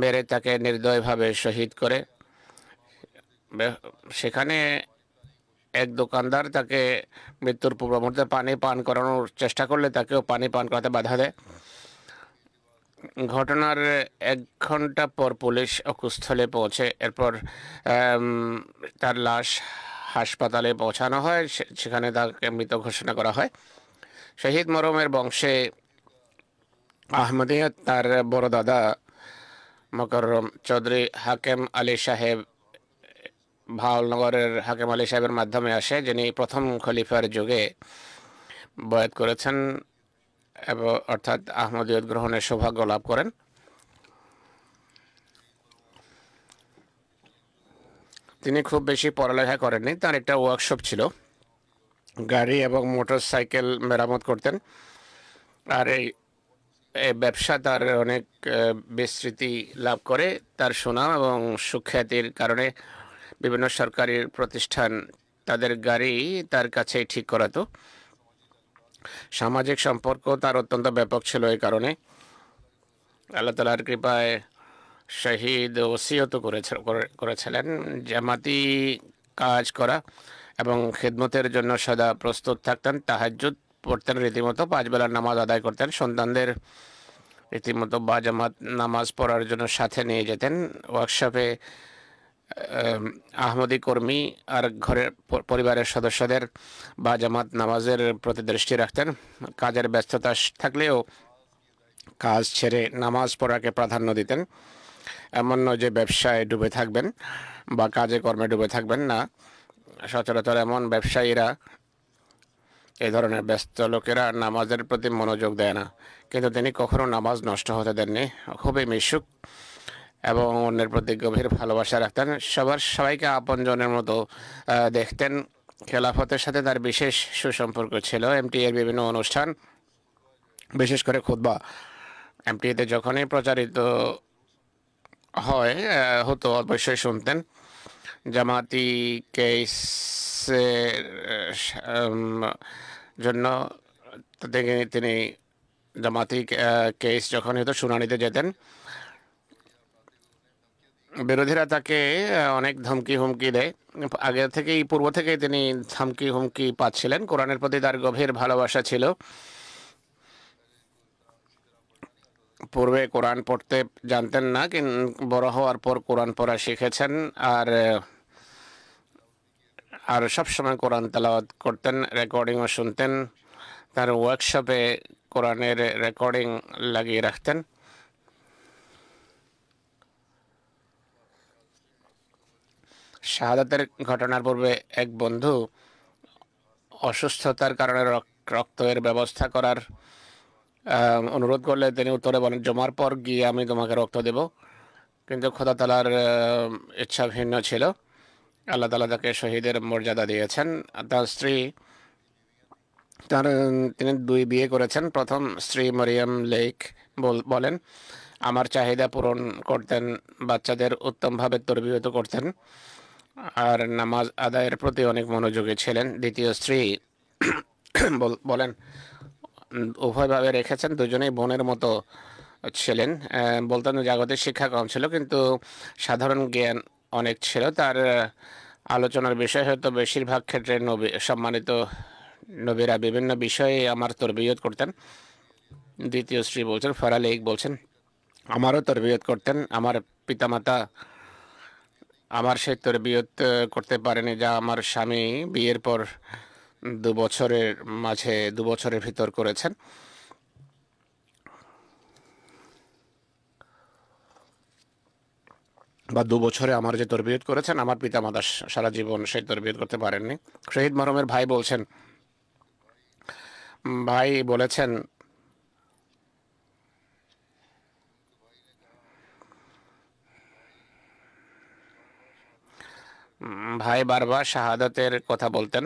মেরে তাকে নির্দয়ভাবে শহীদ করে। সেখানে এক দোকানদার তাকে মৃত্যুর পূর্ব মুহূর্তে পানি পান করানোর চেষ্টা করলে তাকেও পানি পান করাতে বাধা দেয়। ঘটনার 1 ঘন্টা পর পুলিশ অকুস্থলে পৌঁছে এরপর তার লাশ হাসপাতালে পৌঁছানো হয়। সেখানে তাকে মৃত ঘোষণা করা হয়। শহীদ মরহুমের বংশে আহমদিয়া তার বড় দাদা মোকাররম চৌধুরী হাকেম আলী সাহেব ভাওয়ালনগরের হাকেম আলী সাহেবের মাধ্যমে আসে, যিনি প্রথম খলিফার যুগে বয়াত করেছেন এবং অর্থাৎ আহমদিয়ত গ্রহণের সৌভাগ্য লাভ করেন। তিনি খুব বেশি পড়ালেখা করেননি। তার একটা ওয়ার্কশপ ছিল, গাড়ি এবং মোটর সাইকেল মেরামত করতেন। আর এই ব্যবসা তার অনেক বিস্তৃতি লাভ করে। তার সুনাম এবং সুখ্যাতির কারণে বিভিন্ন সরকারি প্রতিষ্ঠান তাদের গাড়ি তার কাছেই ঠিক করাতো। সামাজিক সম্পর্ক তার অত্যন্ত ব্যাপক ছিল। এই কারণে আল্লাহ তাআলার কৃপায় শহীদ ওসিয়ত করেছিলেন জামাতি কাজ করা এবং খিদমতের জন্য সদা প্রস্তুত থাকতেন। তাহাজ্জুদ পড়তেন রীতিমতো, 5 বেলার নামাজ আদায় করতেন। সন্তানদের রীতিমতো বাজামাত নামাজ পড়ার জন্য সাথে নিয়ে যেতেন। ওয়ার্কশপে আহমদি কর্মী আর ঘরের পরিবারের সদস্যদের বাজামাত নামাজের প্রতি দৃষ্টি রাখতেন। কাজের ব্যস্ততা থাকলেও কাজ ছেড়ে নামাজ পড়াকে প্রাধান্য দিতেন। এমন নয় যে ব্যবসায় ডুবে থাকবেন বা কাজে কর্মে ডুবে থাকবেন না। সচরাচর এমন ব্যবসায়ীরা, এই ধরনের ব্যস্ত লোকেরা নামাজের প্রতি মনোযোগ দেয় না, কিন্তু তিনি কখনো নামাজ নষ্ট হতে দেননি। খুবই মিশুক এবং অন্যের প্রতি গভীর ভালোবাসা রাখতেন। সবাইকে আপনজনের মতো দেখতেন। খেলাফতের সাথে তার বিশেষ সুসম্পর্ক ছিল। এমটি এর বিভিন্ন অনুষ্ঠান, বিশেষ করে খুতবা এমটিতে যখনই প্রচারিত হতো অবশ্যই শুনতেন। জামাতি কেসের জন্য তিনি জামাতি কেস যখন হয়তো শুনানিতে যেতেন, বিরোধীরা তাকে অনেক ধমকি হুমকি দেয়। আগে থেকেই, পূর্ব থেকেই তিনি ধমকি হুমকি পাচ্ছিলেন। কোরআনের প্রতি তার গভীর ভালোবাসা ছিল। পূর্বে কোরআন পড়তে জানতেন না, বড় হওয়ার পর কোরআন পড়া শিখেছেন। আর সবসময় কোরআন তেলাওয়াত করতেন, রেকর্ডিংও শুনতেন। তার ওয়ার্কশপে কোরআনের রেকর্ডিং লাগিয়ে রাখতেন। শাহাদাতের ঘটনার পূর্বে এক বন্ধু অসুস্থতার কারণে রক্তের ব্যবস্থা করার অনুরোধ করলে তিনি উত্তরে বলেন, জমার পর গিয়ে আমি তোমাকে রক্ত দেব। কিন্তু খোদা তাআলার ইচ্ছা ভিন্ন ছিল। আল্লাহ তাআলা তাকে শহীদের মর্যাদা দিয়েছেন। তার স্ত্রী, তিনি 2 বিয়ে করেছেন। প্রথম স্ত্রী মরিয়ম লেক বলেন, আমার চাহিদা পূরণ করতেন, বাচ্চাদের উত্তমভাবে তরবিয়ত করতেন, আর নামাজ আদায়ের প্রতি অনেক মনোযোগী ছিলেন। দ্বিতীয় স্ত্রী বলেন, উভয়ভাবে রেখেছেন, দুজনেই বোনের মতো ছিলেন। বলতেন জাগতিক শিক্ষা কম ছিল, কিন্তু সাধারণ জ্ঞান অনেক ছিল। তার আলোচনার বিষয় হয়তো বেশিরভাগ ক্ষেত্রে সম্মানিত নবীরা বিভিন্ন বিষয়ে আমার তরবিয়ত করতেন। দ্বিতীয় স্ত্রী বলছেন, ফারা লেক বলছেন, আমারও তরবিয়ত করতেন। আমার পিতামাতা আমার সেই তরবিয়ত করতে পারেনি যা আমার স্বামী বিয়ের পর 2 বছরের ভিতর করেছেন। বা 2 বছরে আমার যে তরবিয়ত করেছেন, আমার পিতামাতা সারা জীবন সেই তরবিয়ত করতে পারেননি। শহীদ মরমের ভাই বলছেন, ভাই বলেছেন, ভাই বারবার শাহাদাতের কথা বলতেন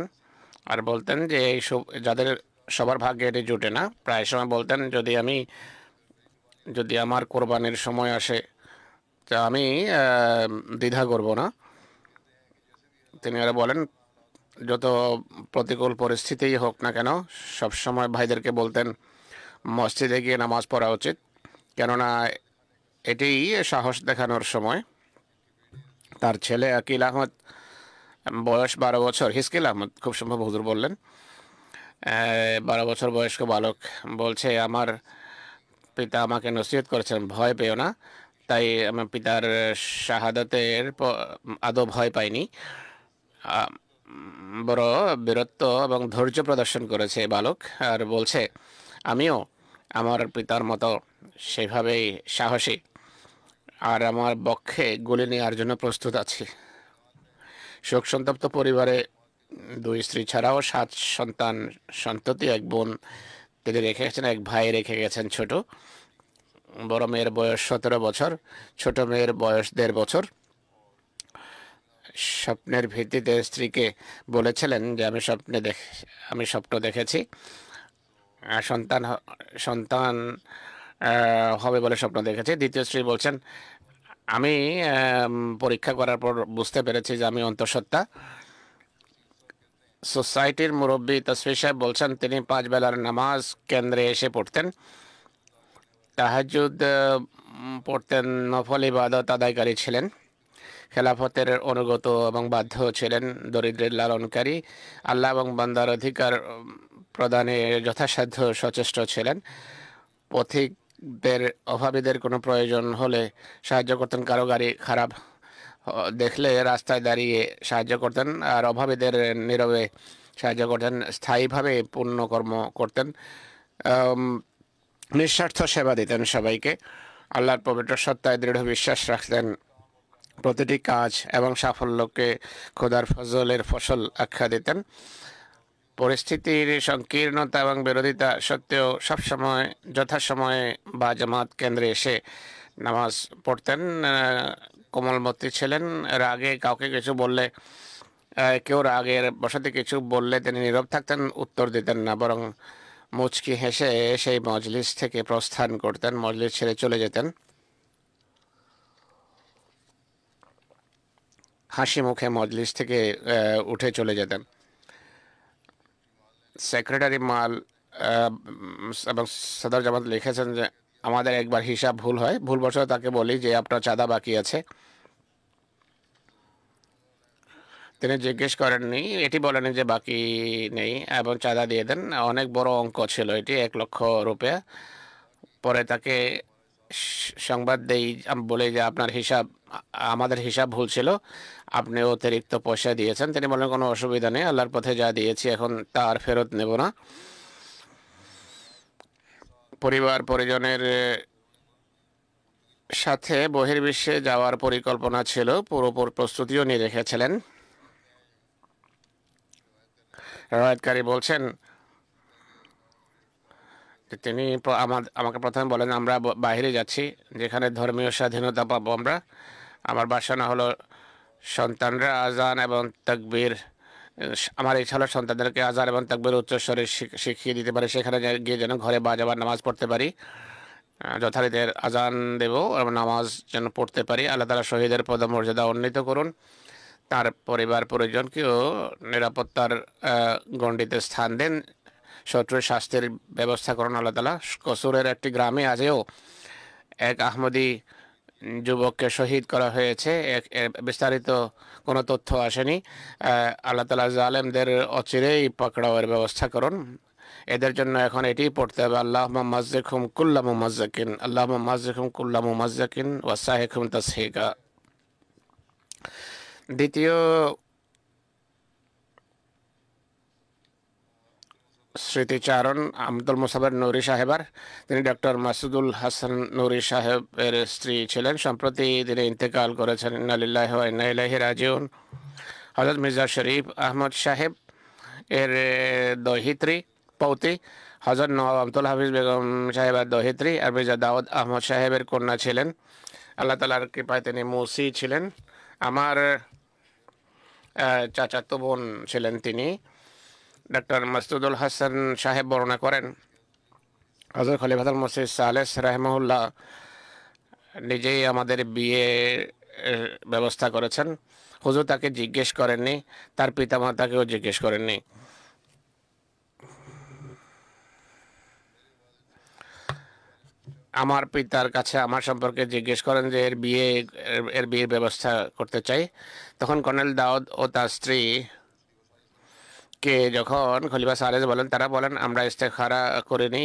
আর বলতেন যে এই যাদের সবার ভাগ্যে এটি জুটে না। প্রায় সময় বলতেন, যদি আমার কোরবানির সময় আসে তা আমি দ্বিধা করব না। তিনি আরো বলেন, যত প্রতিকূল পরিস্থিতিই হোক না কেন, সবসময় ভাইদেরকে বলতেন মসজিদে গিয়ে নামাজ পড়া উচিত, কেননা এটিই সাহস দেখানোর সময়। তার ছেলে আকিল আহমদ, বয়স 12 বছর, হিসকিল আহমদ খুব সম্ভব হুজুর বললেন, 12 বছর বয়স্ক বালক বলছে, আমার পিতা আমাকে নসিহত করেছেন ভয় পেও না। তাই আমার পিতার শাহাদাতের আদৌ ভয় পাইনি, বড় বীরত্ব এবং ধৈর্য প্রদর্শন করেছে বালক। আর বলছে, আমিও আমার পিতার মতো সেভাবেই সাহসী আর আমার বক্ষে গুলি নেওয়ার জন্য প্রস্তুত আছি। শোক সন্তপ্ত পরিবারে 2 স্ত্রী ছাড়াও 7 সন্ততি, এক বোন তিনি রেখে গেছেন, এক ভাই রেখে গেছেন ছোট। বড় মেয়ের বয়স 17 বছর, ছোট মেয়ের বয়স 1.5 বছর। স্বপ্নের ভিত্তিতে স্ত্রীকে বলেছিলেন যে আমি স্বপ্ন দেখেছি, সন্তান হবে বলে স্বপ্ন দেখেছি। দ্বিতীয় স্ত্রী বলছেন, আমি পরীক্ষা করার পর বুঝতে পেরেছি যে আমি অন্তঃসত্ত্বা। সোসাইটির মুরব্বী তসফির সাহেব বলছেন, তিনি 5 বেলার নামাজ কেন্দ্রে এসে পড়তেন, তাহাজ্জুদ পড়তেন, নফল ইবাদত আদায়কারী ছিলেন, খেলাফতের অনুগত এবং বাধ্য ছিলেন, দরিদ্রের লালনকারী, আল্লাহ এবং বান্দার অধিকার প্রদানে যথাসাধ্য সচেষ্ট ছিলেন। পথিকদের, অভাবীদের কোনো প্রয়োজন হলে সাহায্য করতেন, কারো গাড়ি খারাপ দেখলে রাস্তায় দাঁড়িয়ে সাহায্য করতেন, আর অভাবীদের নীরবে সাহায্য করতেন, স্থায়ীভাবে পুণ্যকর্ম করতেন, নিঃস্বার্থ সেবা দিতেন সবাইকে। আল্লাহর পবিত্র সত্তায় দৃঢ় বিশ্বাস রাখতেন। প্রতিটি কাজ এবং সাফল্যকে খোদার ফজলের ফসল আখ্যা দিতেন। পরিস্থিতির সংকীর্ণতা এবং বিরোধিতা সত্ত্বেও সবসময় যথাসময়ে বা জামাত কেন্দ্রে এসে নামাজ পড়তেন। কোমলমতি ছিলেন। রাগে কাউকে কিছু বললে, কেউ রাগের বশতে কিছু বললে তিনি নীরব থাকতেন, উত্তর দিতেন না, বরং মুচকি হেসে সেই মজলিস থেকে প্রস্থান করতেন, মজলিস ছেড়ে চলে যেতেন। হাসি মুখে মজলিস থেকে উঠে চলে যেতেন। সেক্রেটারি মাল এবং সদর জামাত লিখেছেন যে আমাদের একবার হিসাব ভুল হয়, ভুলবশত তাকে বলি যে আপনার চাঁদা বাকি আছে। তিনি জিজ্ঞেস করেননি, এটি বলেনি যে বাকি নেই এবং চাঁদা দিয়ে দেন। অনেক বড় অঙ্ক ছিল এটি, 1,00,000 রুপিয়া। পরে তাকে সংবাদ দেই, বলে যে আপনার হিসাব, আমাদের হিসাব ভুল ছিল, আপনি অতিরিক্ত পয়সা দিয়েছেন। তিনি বলেন কোনো অসুবিধা নেই, আল্লাহর পথে যা দিয়েছি এখন তা আর ফেরত নেব না। পরিবার পরিজনের সাথে বহির্বিশ্বে যাওয়ার পরিকল্পনা ছিল, পুরোপুরি প্রস্তুতিও নিয়ে রেখেছিলেন। রওয়ায়াতকারী বলছেন যে তিনি আমাকে প্রথমে বলেন আমরা বাইরে যাচ্ছি যেখানে ধর্মীয় স্বাধীনতা পাবো আমরা। আমার বাসনা হলো সন্তানরা আজান এবং তাকবীর, আমার ইচ্ছা হলো সন্তানদেরকে আজান এবং তাকবীর উচ্চস্বরে শিখিয়ে দিতে পারি, সেখানে গিয়ে যেন ঘরে বাজাবার নামাজ পড়তে পারি, যথারীতি আজান দেব এবং নামাজ যেন পড়তে পারি। আল্লাহ তাআলা শহীদের পদমর্যাদা উন্নীত করুন, তার পরিবার পরিজনকেও নিরাপত্তার গণ্ডিতে স্থান দেন, শত্রুর শাস্তির ব্যবস্থা করুন আল্লাহ তাআলা। কসুরের একটি গ্রামে আজও এক আহমদী যুবককে শহীদ করা হয়েছে, বিস্তারিত কোনো তথ্য আসেনি। আল্লাহ তাআলা জালেমদের অচিরেই পাকড়াওয়ের ব্যবস্থা করুন। এদের জন্য এখন এটি পড়তে হবে, আল্লাহুম্মা মাযযিকহুম কুল্লা মুমাযযাকিন, আল্লাহুম্মা মাযযিকহুম কুল্লা মুমাযযাকিন ওয়াসাহিকহুম তাসহিকা। দ্বিতীয় স্মৃতিচারণ আব্দুল মুসাবের নুরি সাহেবার। তিনি ডক্টর মাসুদুল হাসান নুরি সাহেবের স্ত্রী ছিলেন, সম্প্রতি তিনি ইন্তেকাল করেছেন। ইন্না লিল্লাহি ওয়া ইন্না ইলাইহি রাজিউন। হযরত মির্জা শরীফ আহমদ সাহেব এর দহিত্রী পৌত্রী, হযরত নওয়াব আব্দুল হাফিজ বেগম সাহেবের দহিত্রী আর মির্জা দাউদ আহমদ সাহেবের কন্যা ছিলেন। আল্লাহ তাআলার কৃপায় তিনি মুসি ছিলেন। আমার চাচাতো বোন ছিলেন তিনি। ডক্টর মাসুদুল হাসান সাহেব বর্ণনা করেন হযরত খলিফাতুল মসিহ সালেহ রাহিমাহুল্লাহ নিজেই আমাদের বিয়ে ব্যবস্থা করেছেন। হুজুর তাকে জিজ্ঞেস করেননি, তার পিতামাতাকেও জিজ্ঞেস করেননি। আমার পিতার কাছে আমার সম্পর্কে জিজ্ঞেস করেন যে এর বিয়ের ব্যবস্থা করতে চাই। তখন কর্নেল দাউদ ও তার স্ত্রী কে যখন খলিফা সালেহ বলেন, তারা বলেন আমরা ইস্তেখারা করিনি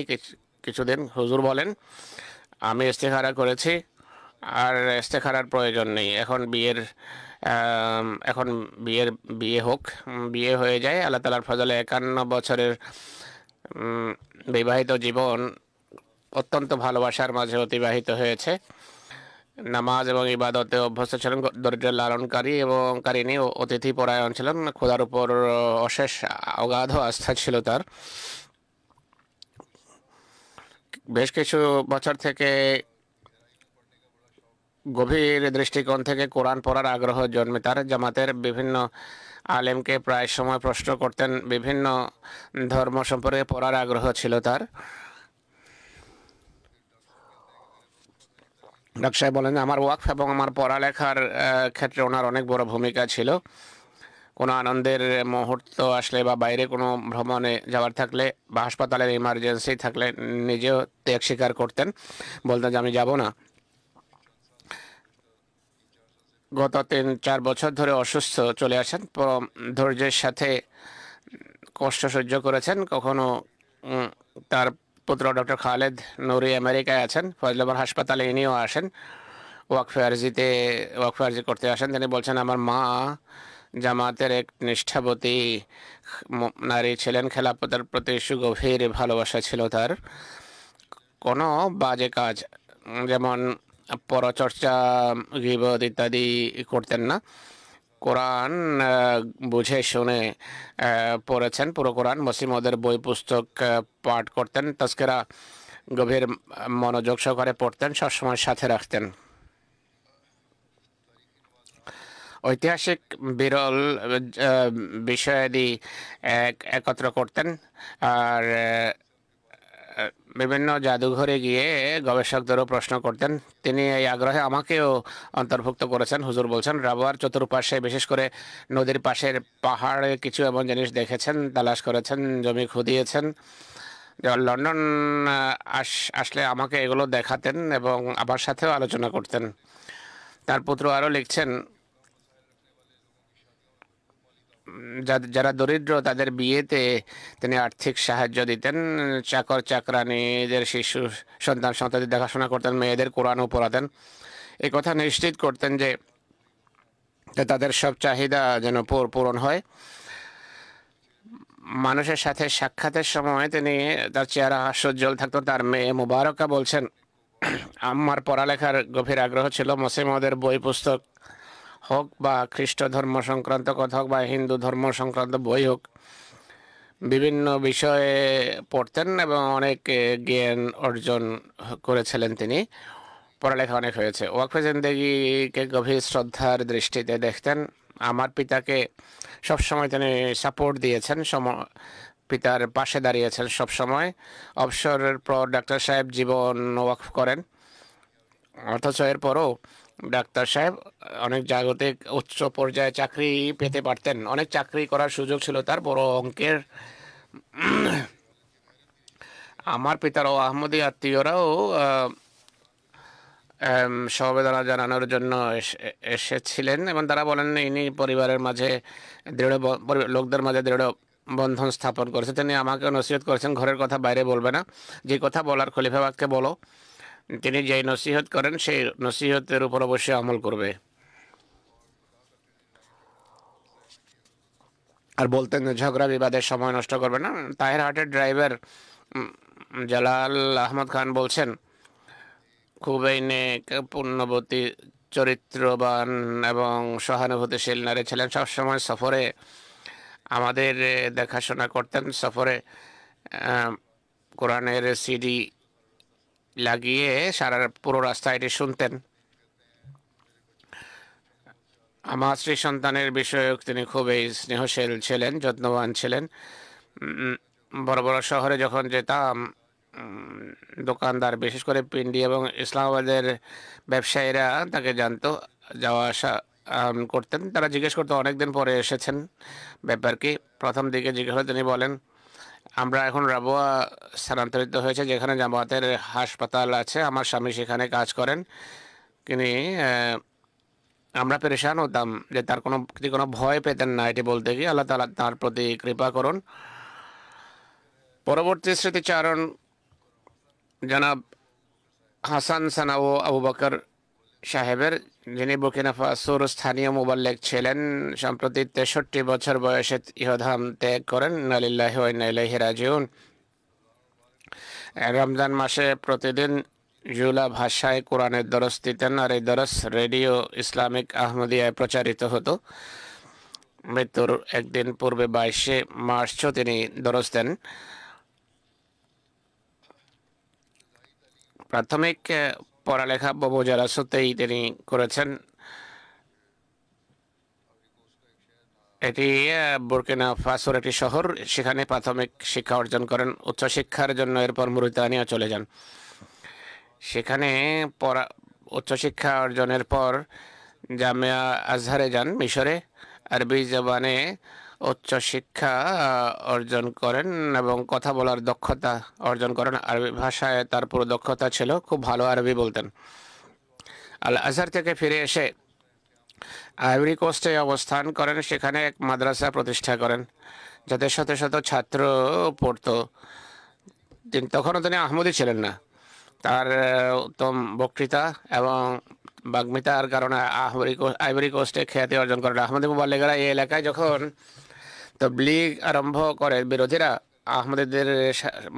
কিছুদিন। হুজুর বলেন আমি ইস্তেখারা করেছি আর ইস্তেখারার প্রয়োজন নেই, এখন বিয়ে হোক। বিয়ে হয়ে যায়। আল্লাহ তাআলার ফজলে 51 বছরের বিবাহিত জীবন অত্যন্ত ভালোবাসার মাঝে অতিবাহিত হয়েছে। নামাজ এবং ইবাদতে অভ্যস্ত ছিলেন, দরিদ্র লালনকারী এবং কারিনী ও অতিথি পরায়ণ ছিলেন। খোদার উপর অশেষ অগাধ আস্থা ছিল তার। বেশ কিছু বছর থেকে গভীর দৃষ্টিকোণ থেকে কোরআন পড়ার আগ্রহ জন্মে তার। জামাতের বিভিন্ন আলেমকে প্রায় সময় প্রশ্ন করতেন, বিভিন্ন ধর্ম সম্পর্কে পড়ার আগ্রহ ছিল তার। ডাক্তার বলেন আমার ওয়াকফ এবং আমার পড়ালেখার ক্ষেত্রে ওনার অনেক বড় ভূমিকা ছিল। কোনো আনন্দের মুহূর্ত আসলে বা বাইরে কোনো ভ্রমণে যাওয়ার থাকলে বা হাসপাতালের ইমার্জেন্সি থাকলে নিজেও ত্যাগ স্বীকার করতেন, বলতেন যে আমি যাব না। গত 3-4 বছর ধরে অসুস্থ চলে আসেন, ধৈর্যের সাথে কষ্ট সহ্য করেছেন। কখনো তার পুত্র ডক্টর খালেদ নুরি আমেরিকায় আছেন, ফজলাবাদ হাসপাতালে ইনিও আসেন, ওয়াকফে আরজি করতে আসেন। তিনি বলছেন আমার মা জামাতের এক নিষ্ঠাবতী নারী ছিলেন, খেলাফতের প্রতি সুগভীর ভালোবাসা ছিল তার। কোনো বাজে কাজ যেমন পরচর্চা, গীবত ইত্যাদি করতেন না। কোরআন বুঝে শুনে পড়েছেন পুরো কোরআন। মুসলিমদের বই পুস্তক পাঠ করতেন, তাজকিরা গভীর মনোযোগ সহকারে পড়তেন, সবসময় সাথে রাখতেন। ঐতিহাসিক বিরল বিষয়াদি একত্র করতেন আর বিভিন্ন জাদুঘরে গিয়ে গবেষকদেরও প্রশ্ন করতেন। তিনি এই আগ্রহে আমাকেও অন্তর্ভুক্ত করেছেন। হুজুর বলছেন রাবুয়ার চতুর্পাশে, বিশেষ করে নদীর পাশের পাহাড়ে কিছু এমন জিনিস দেখেছেন, তালাশ করেছেন, জমি খুদিয়েছেন। লন্ডন আসলে আমাকে এগুলো দেখাতেন এবং আমার সাথেও আলোচনা করতেন। তার পুত্র আরও লিখছেন, যারা দরিদ্র তাদের বিয়েতে তিনি আর্থিক সাহায্য দিতেন, চাকর চাকরানীদের শিশু সন্তান সন্ততি দেখাশোনা করতেন, মেয়েদের কোরআনও পড়াতেন। এই কথা নিশ্চিত করতেন যে তাদের সব চাহিদা যেন পূরণ হয়। মানুষের সাথে সাক্ষাতের সময় তিনি তার চেহারা হাস্যোজ্জ্বল থাকতো। তার মেয়ে মুবারকা বলছেন, আমার পড়ালেখার গভীর আগ্রহ ছিল। মুসলিমদের বই পুস্তক হোক বা খ্রিস্ট ধর্ম সংক্রান্ত কথা হোক বা হিন্দু ধর্ম সংক্রান্ত বই হোক, বিভিন্ন বিষয়ে পড়তেন এবং অনেক জ্ঞান অর্জন করেছিলেন তিনি। পড়ালেখা অনেক হয়েছে। ওয়াকফে জিন্দেগিকে গভীর শ্রদ্ধার দৃষ্টিতে দেখতেন। আমার পিতাকে সবসময় তিনি সাপোর্ট দিয়েছেন, পিতার পাশে দাঁড়িয়েছেন সবসময়। অবসরের পর ডাক্তার সাহেব জীবন ওয়াকফ করেন, অথচ এরপরও ডাক্তার সাহেব অনেক জাগতিক উচ্চ পর্যায়ে চাকরি পেতে পারতেন। অনেক চাকরি করার সুযোগ ছিল তার, বড় অঙ্কের। আমার পিতার ও আহমদী আত্মীয়রাও সমবেদনা জানানোর জন্য এসেছিলেন এবং তারা বলেন ইনি পরিবারের মাঝে লোকদের মাঝে দৃঢ় বন্ধন স্থাপন করেছে। তিনি আমাকে নসিহত করেছেন, ঘরের কথা বাইরে বলবে না, যে কথা বলার খলিফাবাগকে বলো। তিনি যেই নসিহত করেন সেই নসিহতের উপর অবশ্যই আমল করবে। আর বলতেন ঝগড়া বিবাদের সময় নষ্ট করবে না। তাহের হাটের ড্রাইভার জালাল আহমদ খান বলছেন, খুবই নেক, পুণ্যবতী, চরিত্রবান এবং সহানুভূতিশীল নারী ছিলেন। সবসময় সফরে আমাদের দেখাশোনা করতেন। সফরে কোরআনের সিডি লাগিয়ে সারা পুরো রাস্তা এটি শুনতেন। আমার স্ত্রী সন্তানের বিষয়ক তিনি খুবই স্নেহশীল ছিলেন, যত্নবান ছিলেন। বড় বড় শহরে যখন যেতাম, দোকানদার বিশেষ করে পিন্ডি এবং ইসলামাবাদের ব্যবসায়ীরা তাকে জানতো, যাওয়া আসা করতেন। তারা জিজ্ঞেস করতো অনেকদিন পরে এসেছেন, ব্যাপার কি? প্রথম দিকে জিজ্ঞেস হলে তিনি বলেন, আমরা এখন রাবুয়া স্থানান্তরিত হয়েছে, যেখানে জামাতের হাসপাতাল আছে, আমার স্বামী সেখানে কাজ করেন। তিনি আমরা পেরেশান হতাম যে তার কোনো ভয় পেতেন না এটি বলতে গিয়ে। আল্লাহ তাআলা তার প্রতি কৃপা করুন। পরবর্তী স্মৃতিচারণ জনাব হাসান সানাও আবু বকর সাহেবের, যিনি বুর্কিনা ফাসোর স্থানীয় মুবাল্লিগ ছিলেন। সম্প্রতি 63 বছর বয়সে ইহধাম ত্যাগ করেন। ইন্না লিল্লাহি ওয়া ইন্না ইলাইহি রাজিউন। রমজান মাসে প্রতিদিন জুলা ভাষায় কোরআনের দরস দিতেন, আর এই দরস রেডিও ইসলামিক আহমদিয়ায় প্রচারিত হতো। মৃত্যুর একদিন পূর্বে 22 মার্চও তিনি দরস দেন। প্রাথমিক পড়ালেখা ববুজারাসতেই তিনি করেছেন। এটি বুর্কিনা ফাসোর একটি শহর, সেখানে প্রাথমিক শিক্ষা অর্জন করেন। উচ্চশিক্ষার জন্য এরপর মরিতানিয়া চলে যান। সেখানে উচ্চশিক্ষা অর্জনের পর জামিয়া আজহারে যান মিশরে। আরবি জবানে উচ্চশিক্ষা অর্জন করেন এবং কথা বলার দক্ষতা অর্জন করেন। আরবি ভাষায় তার পুরো দক্ষতা ছিল, খুব ভালো আরবি বলতেন। আল আজহার থেকে ফিরে এসে আইভরি কোস্টে অবস্থান করেন। সেখানে এক মাদ্রাসা প্রতিষ্ঠা করেন, যাতে শত শত ছাত্র পড়তো। তখনও তিনি আহমদি ছিলেন না। তার উত্তম বক্তৃতা এবং বাগ্মিতার কারণে আইভরি কোস্টে খ্যাতি অর্জন করেন। আহমদি মুবাল্লিগরা এই এলাকায় যখন তাবলীগ আরম্ভ করে, বিরোধীরা আহমদীদের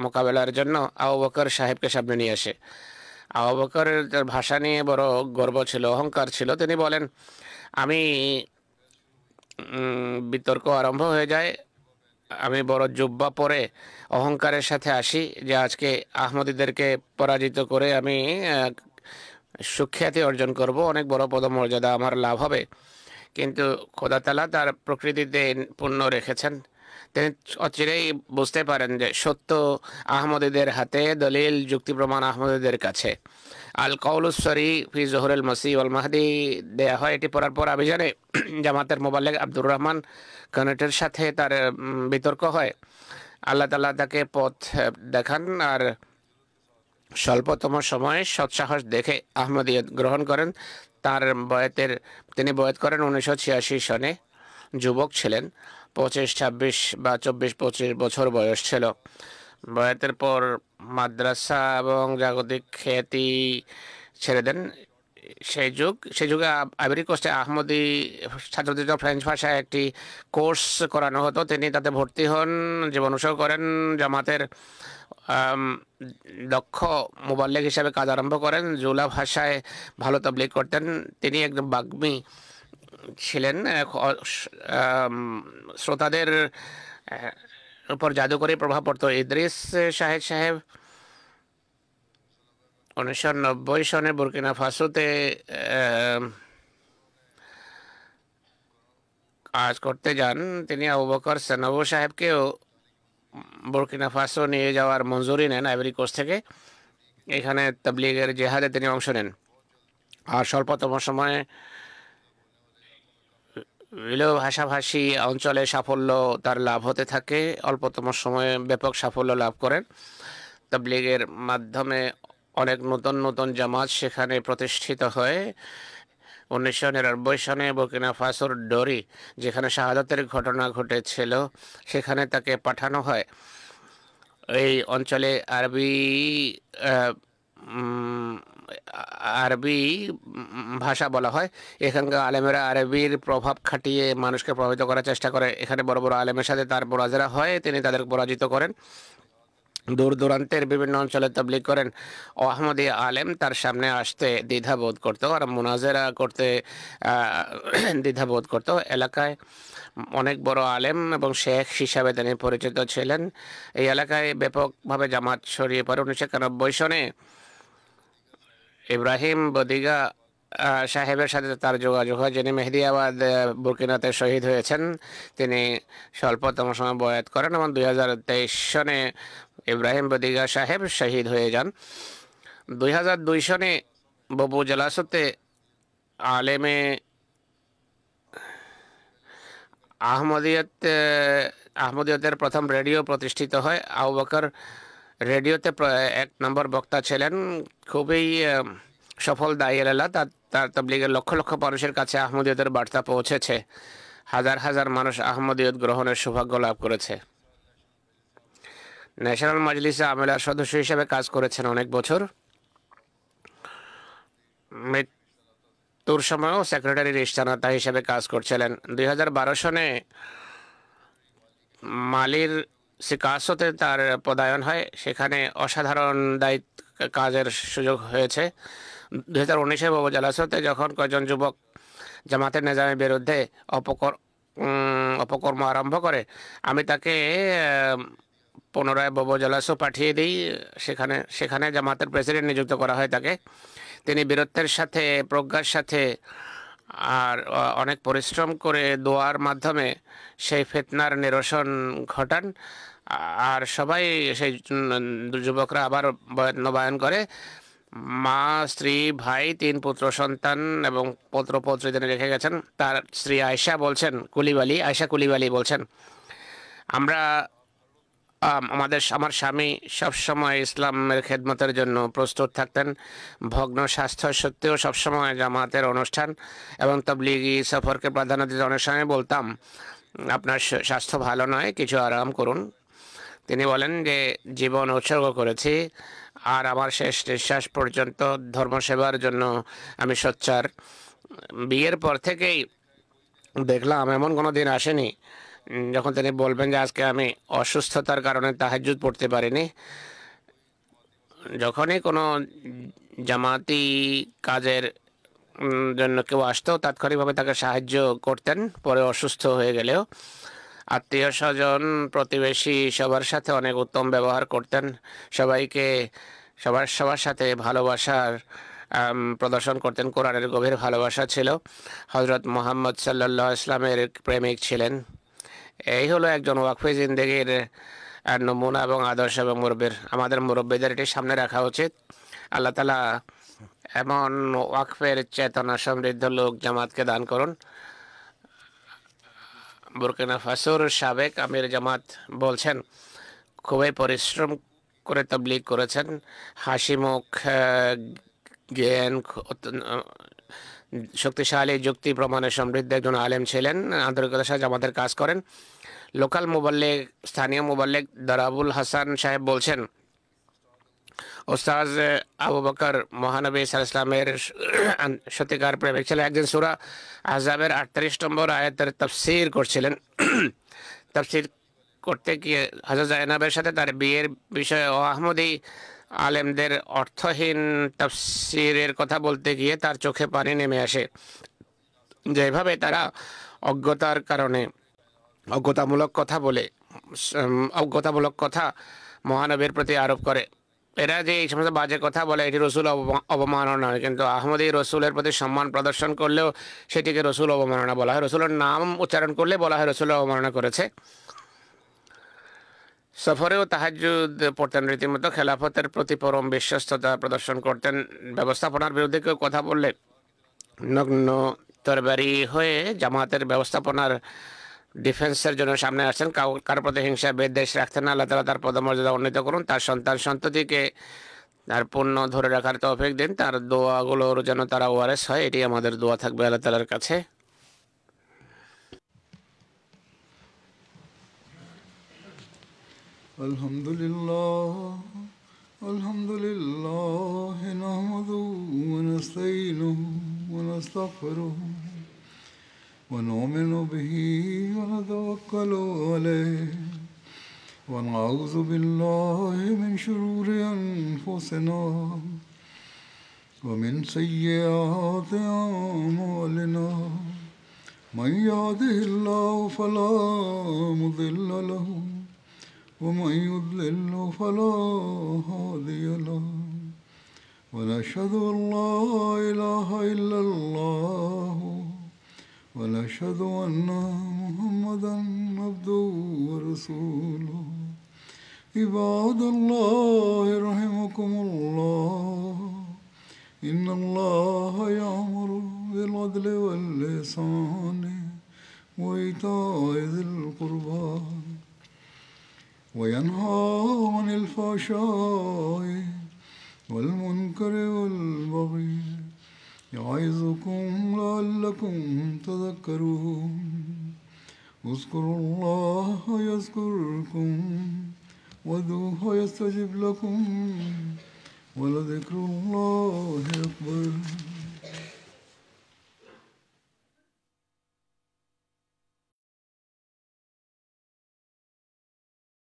মোকাবেলার জন্য আবু বকর সাহেবকে সামনে নিয়ে আসে। আবু বকরের ভাষা নিয়ে বড় গর্ব ছিল, অহংকার ছিল। তিনি বলেন, আমি বিতর্ক আরম্ভ হয়ে যায়, আমি বড় জুব্বা পরে অহংকারের সাথে আসি যে আজকে আহমদীদেরকে পরাজিত করে আমি সুখ্যাতি অর্জন করব, অনেক বড় পদমর্যাদা আমার লাভ হবে। কিন্তু খোদা তাআলা তার প্রকৃতিতে পূর্ণ রেখেছেন। তিনি অচিরেই বুঝতে পারেন যে সত্য আহমদীদের হাতে, দলিল যুক্তি প্রমাণ আহমদীদের কাছে। আল কাউলুস সরি ফি জোহরুল মসিহ ওয়াল মাহদি দেয়া হয়। এটি পড়ার পর আবিজানে জামাতের মোবাল্লেগ আব্দুর রহমান কানেটের সাথে তার বিতর্ক হয়। আল্লাহ তাআলা তাকে পথ দেখান আর স্বল্পতম সময়ে সৎসাহস দেখে আহমদিয়ত গ্রহণ করেন। তার তিনি বয়াত করেন 1986 সনে। যুবক ছিলেন, 25-26 বা 24-25 বছর বয়স ছিল। বয়াতের পর মাদ্রাসা এবং জাগতিক খ্যাতি ছেড়ে দেন। সেই যুগে আইভরি কোস্টে আহমদি ছাত্রদের জন্য ফ্রেঞ্চ ভাষায় একটি কোর্স করানো হতো। তিনি তাতে ভর্তি হন, জীবন উৎসর্গ করেন, জামাতের দক্ষ মোবাল্লেগ হিসাবে কাজ আরম্ভ করেন। জুলা ভাষায় ভালো তাবলীগ করতেন। তিনি একজন বাগ্মী ছিলেন। শ্রোতাদের উপর জাদুকরী প্রভাব পড়তো। ইদ্রিস সাহেব 1990 সনে বুরকিনা ফাসোতে কাজ করতে যান। তিনি আবু বকর সেনাবু সাহেবকেও বুরকিনা ফাসো নিয়ে যাওয়ার মঞ্জুরি নেন আইভরি কোস্ট থেকে। এখানে তাবলীগের জেহাদে তিনি অংশ নেন। আর স্বল্পতম সময়ে বিলয় ভাষাভাষী অঞ্চলে সাফল্য তার লাভ হতে থাকে। অল্পতম সময়ে ব্যাপক সাফল্য লাভ করেন। তাবলীগের মাধ্যমে অনেক নতুন নতুন জামাত সেখানে প্রতিষ্ঠিত হয়। 1999 সনে বুরকিনা ফাসোর ডরি, যেখানে শাহাদাতের ঘটনা ঘটেছিল, সেখানে তাকে পাঠানো হয়। এই অঞ্চলে আরবি ভাষা বলা হয়। এখানকার আলেমেরা আরবির প্রভাব খাটিয়ে মানুষকে প্রভাবিত করার চেষ্টা করে। এখানে বড় বড় আলেমের সাথে তার মোনাজারা হয়, তিনি তাদের পরাজিত করেন। দূর দূরান্তের বিভিন্ন অঞ্চলে তাবলীগ করেন। আহমদী আলেম তার সামনে আসতে দ্বিধাবোধ করতো আর মোনাজারা করতে দ্বিধাবোধ করতো। এলাকায় অনেক বড় আলেম এবং শেখ হিসাবে তিনি পরিচিত ছিলেন। এই এলাকায় ব্যাপকভাবে জামাত ছড়িয়ে পড়ে। 1991 সনে ইব্রাহিম বদিগা সাহেবের সাথে তার যোগাযোগ হয়, যিনি মেহেদিয়াবাদ বুরকিনাতে শহীদ হয়েছেন। তিনি স্বল্পতম সময় বয়াত করেন এবং 2023 সনে ইব্রাহিম বদিগা সাহেব শহীদ হয়ে যান। 2002 সনে ববু জলাসতে আলেমে আহমদিয়তের প্রথম রেডিও প্রতিষ্ঠিত হয়। আবু বকর রেডিওতে 1 নম্বর বক্তা ছিলেন। খুবই সফল দায়ী আল্লাহ। তার তাবলীগের লক্ষ লক্ষ মানুষের কাছে আহমদিয়তের বার্তা পৌঁছেছে। হাজার হাজার মানুষ আহমদিয়ত গ্রহণের সৌভাগ্য লাভ করেছে। ন্যাশনাল মাজলিসে আমেলার সদস্য হিসেবে কাজ করেছেন অনেক বছর। মৃত্যুর সময়ও সেক্রেটারির ইস্তানাতা হিসেবে কাজ করছিলেন। 2012 সনে মালির সিকাসতে তার পদায়ন হয়। সেখানে অসাধারণ দায়িত্ব কাজের সুযোগ হয়েছে। 2019-এ ববু জালাসতে যখন কয়েকজন যুবক জামাতের নিজামের বিরুদ্ধে অপকর্ম আরম্ভ করে, আমি তাকে পুনরায় ববু জালাসও পাঠিয়ে দিই। সেখানে জামাতের প্রেসিডেন্ট নিযুক্ত করা হয় তাকে। তিনি বীরত্বের সাথে, প্রজ্ঞার সাথে আর অনেক পরিশ্রম করে দোয়ার মাধ্যমে সেই ফিতনার নিরসন ঘটান। আর সবাই সেই যুবকরা আবার নবায়ন করে। মা, স্ত্রী, ভাই, 3 পুত্র সন্তান এবং পৌত্রপৌত্রী তিনি রেখে গেছেন। তার স্ত্রী আয়শা কুলিবালি বলছেন, আমার স্বামী সবসময় ইসলামের খেদমতের জন্য প্রস্তুত থাকতেন। ভগ্ন স্বাস্থ্য সত্ত্বেও সবসময় জামাতের অনুষ্ঠান এবং তাবলীগি সফরকে প্রাধান্য দিতে অনেক সময় বলতাম, আপনার স্বাস্থ্য ভালো নয়, কিছু আরাম করুন। তিনি বলেন যে জীবন উৎসর্গ করেছি আর আমার শেষ নিঃশ্বাস পর্যন্ত ধর্মসেবার জন্য আমি সোচ্চার। বিয়ের পর থেকেই দেখলাম এমন কোনো দিন আসেনি যখন তিনি বলবেন যে আজকে আমি অসুস্থতার কারণে তাহাজ্জুদ পড়তে পারিনি। যখনই কোনো জামাতি কাজের জন্য কেউ আসতো, তাৎক্ষণিকভাবে তাকে সাহায্য করতেন। পরে অসুস্থ হয়ে গেলেও আত্মীয় স্বজন, প্রতিবেশী সবার সাথে অনেক উত্তম ব্যবহার করতেন। সবার সাথে ভালোবাসার প্রদর্শন করতেন। কোরআনের গভীর ভালোবাসা ছিল। হজরত মুহাম্মদ সাল্লাল্লাহু আলাইহি ওয়াসাল্লামের প্রেমিক ছিলেন। এই হলো একজন ওয়াকফে জিন্দেগির নমুনা এবং আদর্শ এবং মুরব্বীর। আমাদের মুরব্বীদের এটি সামনে রাখা উচিত। আল্লাহ তাআলা এমন ওয়াকফের চেতনা সমৃদ্ধ লোক জামাতকে দান করুন। বুরকিনা ফাসোর সাবেক আমির জামাত বলছেন, খুবই পরিশ্রম করে তাবলীগ করেছেন, হাসি মুখ, জ্ঞান, শক্তিশালী যুক্তি প্রমাণে সমৃদ্ধ একজন আলেম ছিলেন। আন্তরিকতার সাথে জামাতের কাজ করেন। লোকাল মোবাল্লিগ, স্থানীয় মোবাল্লিগ দারাবুল হাসান সাহেব বলছেন, ওস্তাজ আবু বকর মহানবী সাল্লাল্লাহু আলাইহি ওয়াসাল্লামের সত্যিকার প্রেমিক ছিলেন। একদিন সূরা আহজাবের 38 নম্বর আয়াতের তাফসীর করছিলেন। তাফসীর করতে গিয়ে হযরত জায়নাবের সাথে তার বিয়ের বিষয়ে আহমদী আলেমদের অর্থহীন তাফসীরের কথা বলতে গিয়ে তার চোখে পানি নেমে আসে। যেভাবে তারা অজ্ঞতার কারণে অজ্ঞতামূলক কথা মহানবীর প্রতি আরোপ করে। এরা যে এই সমস্ত বাজে কথা বলে, এটি রসুল অবমাননা নয়, কিন্তু আহমদী রসুলের প্রতি সম্মান প্রদর্শন করলেও সেটিকে রসুল অবমাননা বলা হয়। রসুলের নাম উচ্চারণ করলে বলা হয় রসুল অবমাননা করেছে। সফরেও তাহাজ্জুদ পড়তেন রীতিমতো, খেলাফতের প্রতি পরম বিশ্বস্ততা প্রদর্শন করতেন। ব্যবস্থাপনার বিরুদ্ধে কেউ কথা বললে নগ্ন তরবারি হয়ে জামাতের ব্যবস্থাপনার ডিফেন্সের জন্য সামনে আসছেন। কারো প্রতি হিংসা বিদ্বেষ রাখতেন না। আল্লাহ তাআলা তার পদমর্যাদা উন্নীত করুন, তার সন্তান সন্ততিকে তার পুণ্য ধরে রাখার তৌফিক দিন, তার দোয়াগুলোর যেন তারা ওয়ারেস হয়। এটি আমাদের দোয়া থাকবে আল্লাহ তাআলার কাছে। আলহামদুলিল্লাহ নাহমাদুহু ওয়া নাস্তাঈনুহু ওয়া নাস্তাগফিরুহু ونؤمن به ونتوكل عليه ونعوذ بالله من شرور أنفسنا ومن سيئات أعمالنا من يهده الله فلا مضل له ومن يضلل فلا هادي له ونشهد أن لا إله إلا الله ونشهد أن محمدا عبده ورسوله عباد الله رحمكم الله إن الله يأمر بالعدل والإحسان وإيتاء ذي القربى وينهى عن الفحشاء والمنكر والبغي يعظكم لعلكم تذكرون اذكروا الله يذكركم وادعوه يستجب لكم ولذكر الله أكبر.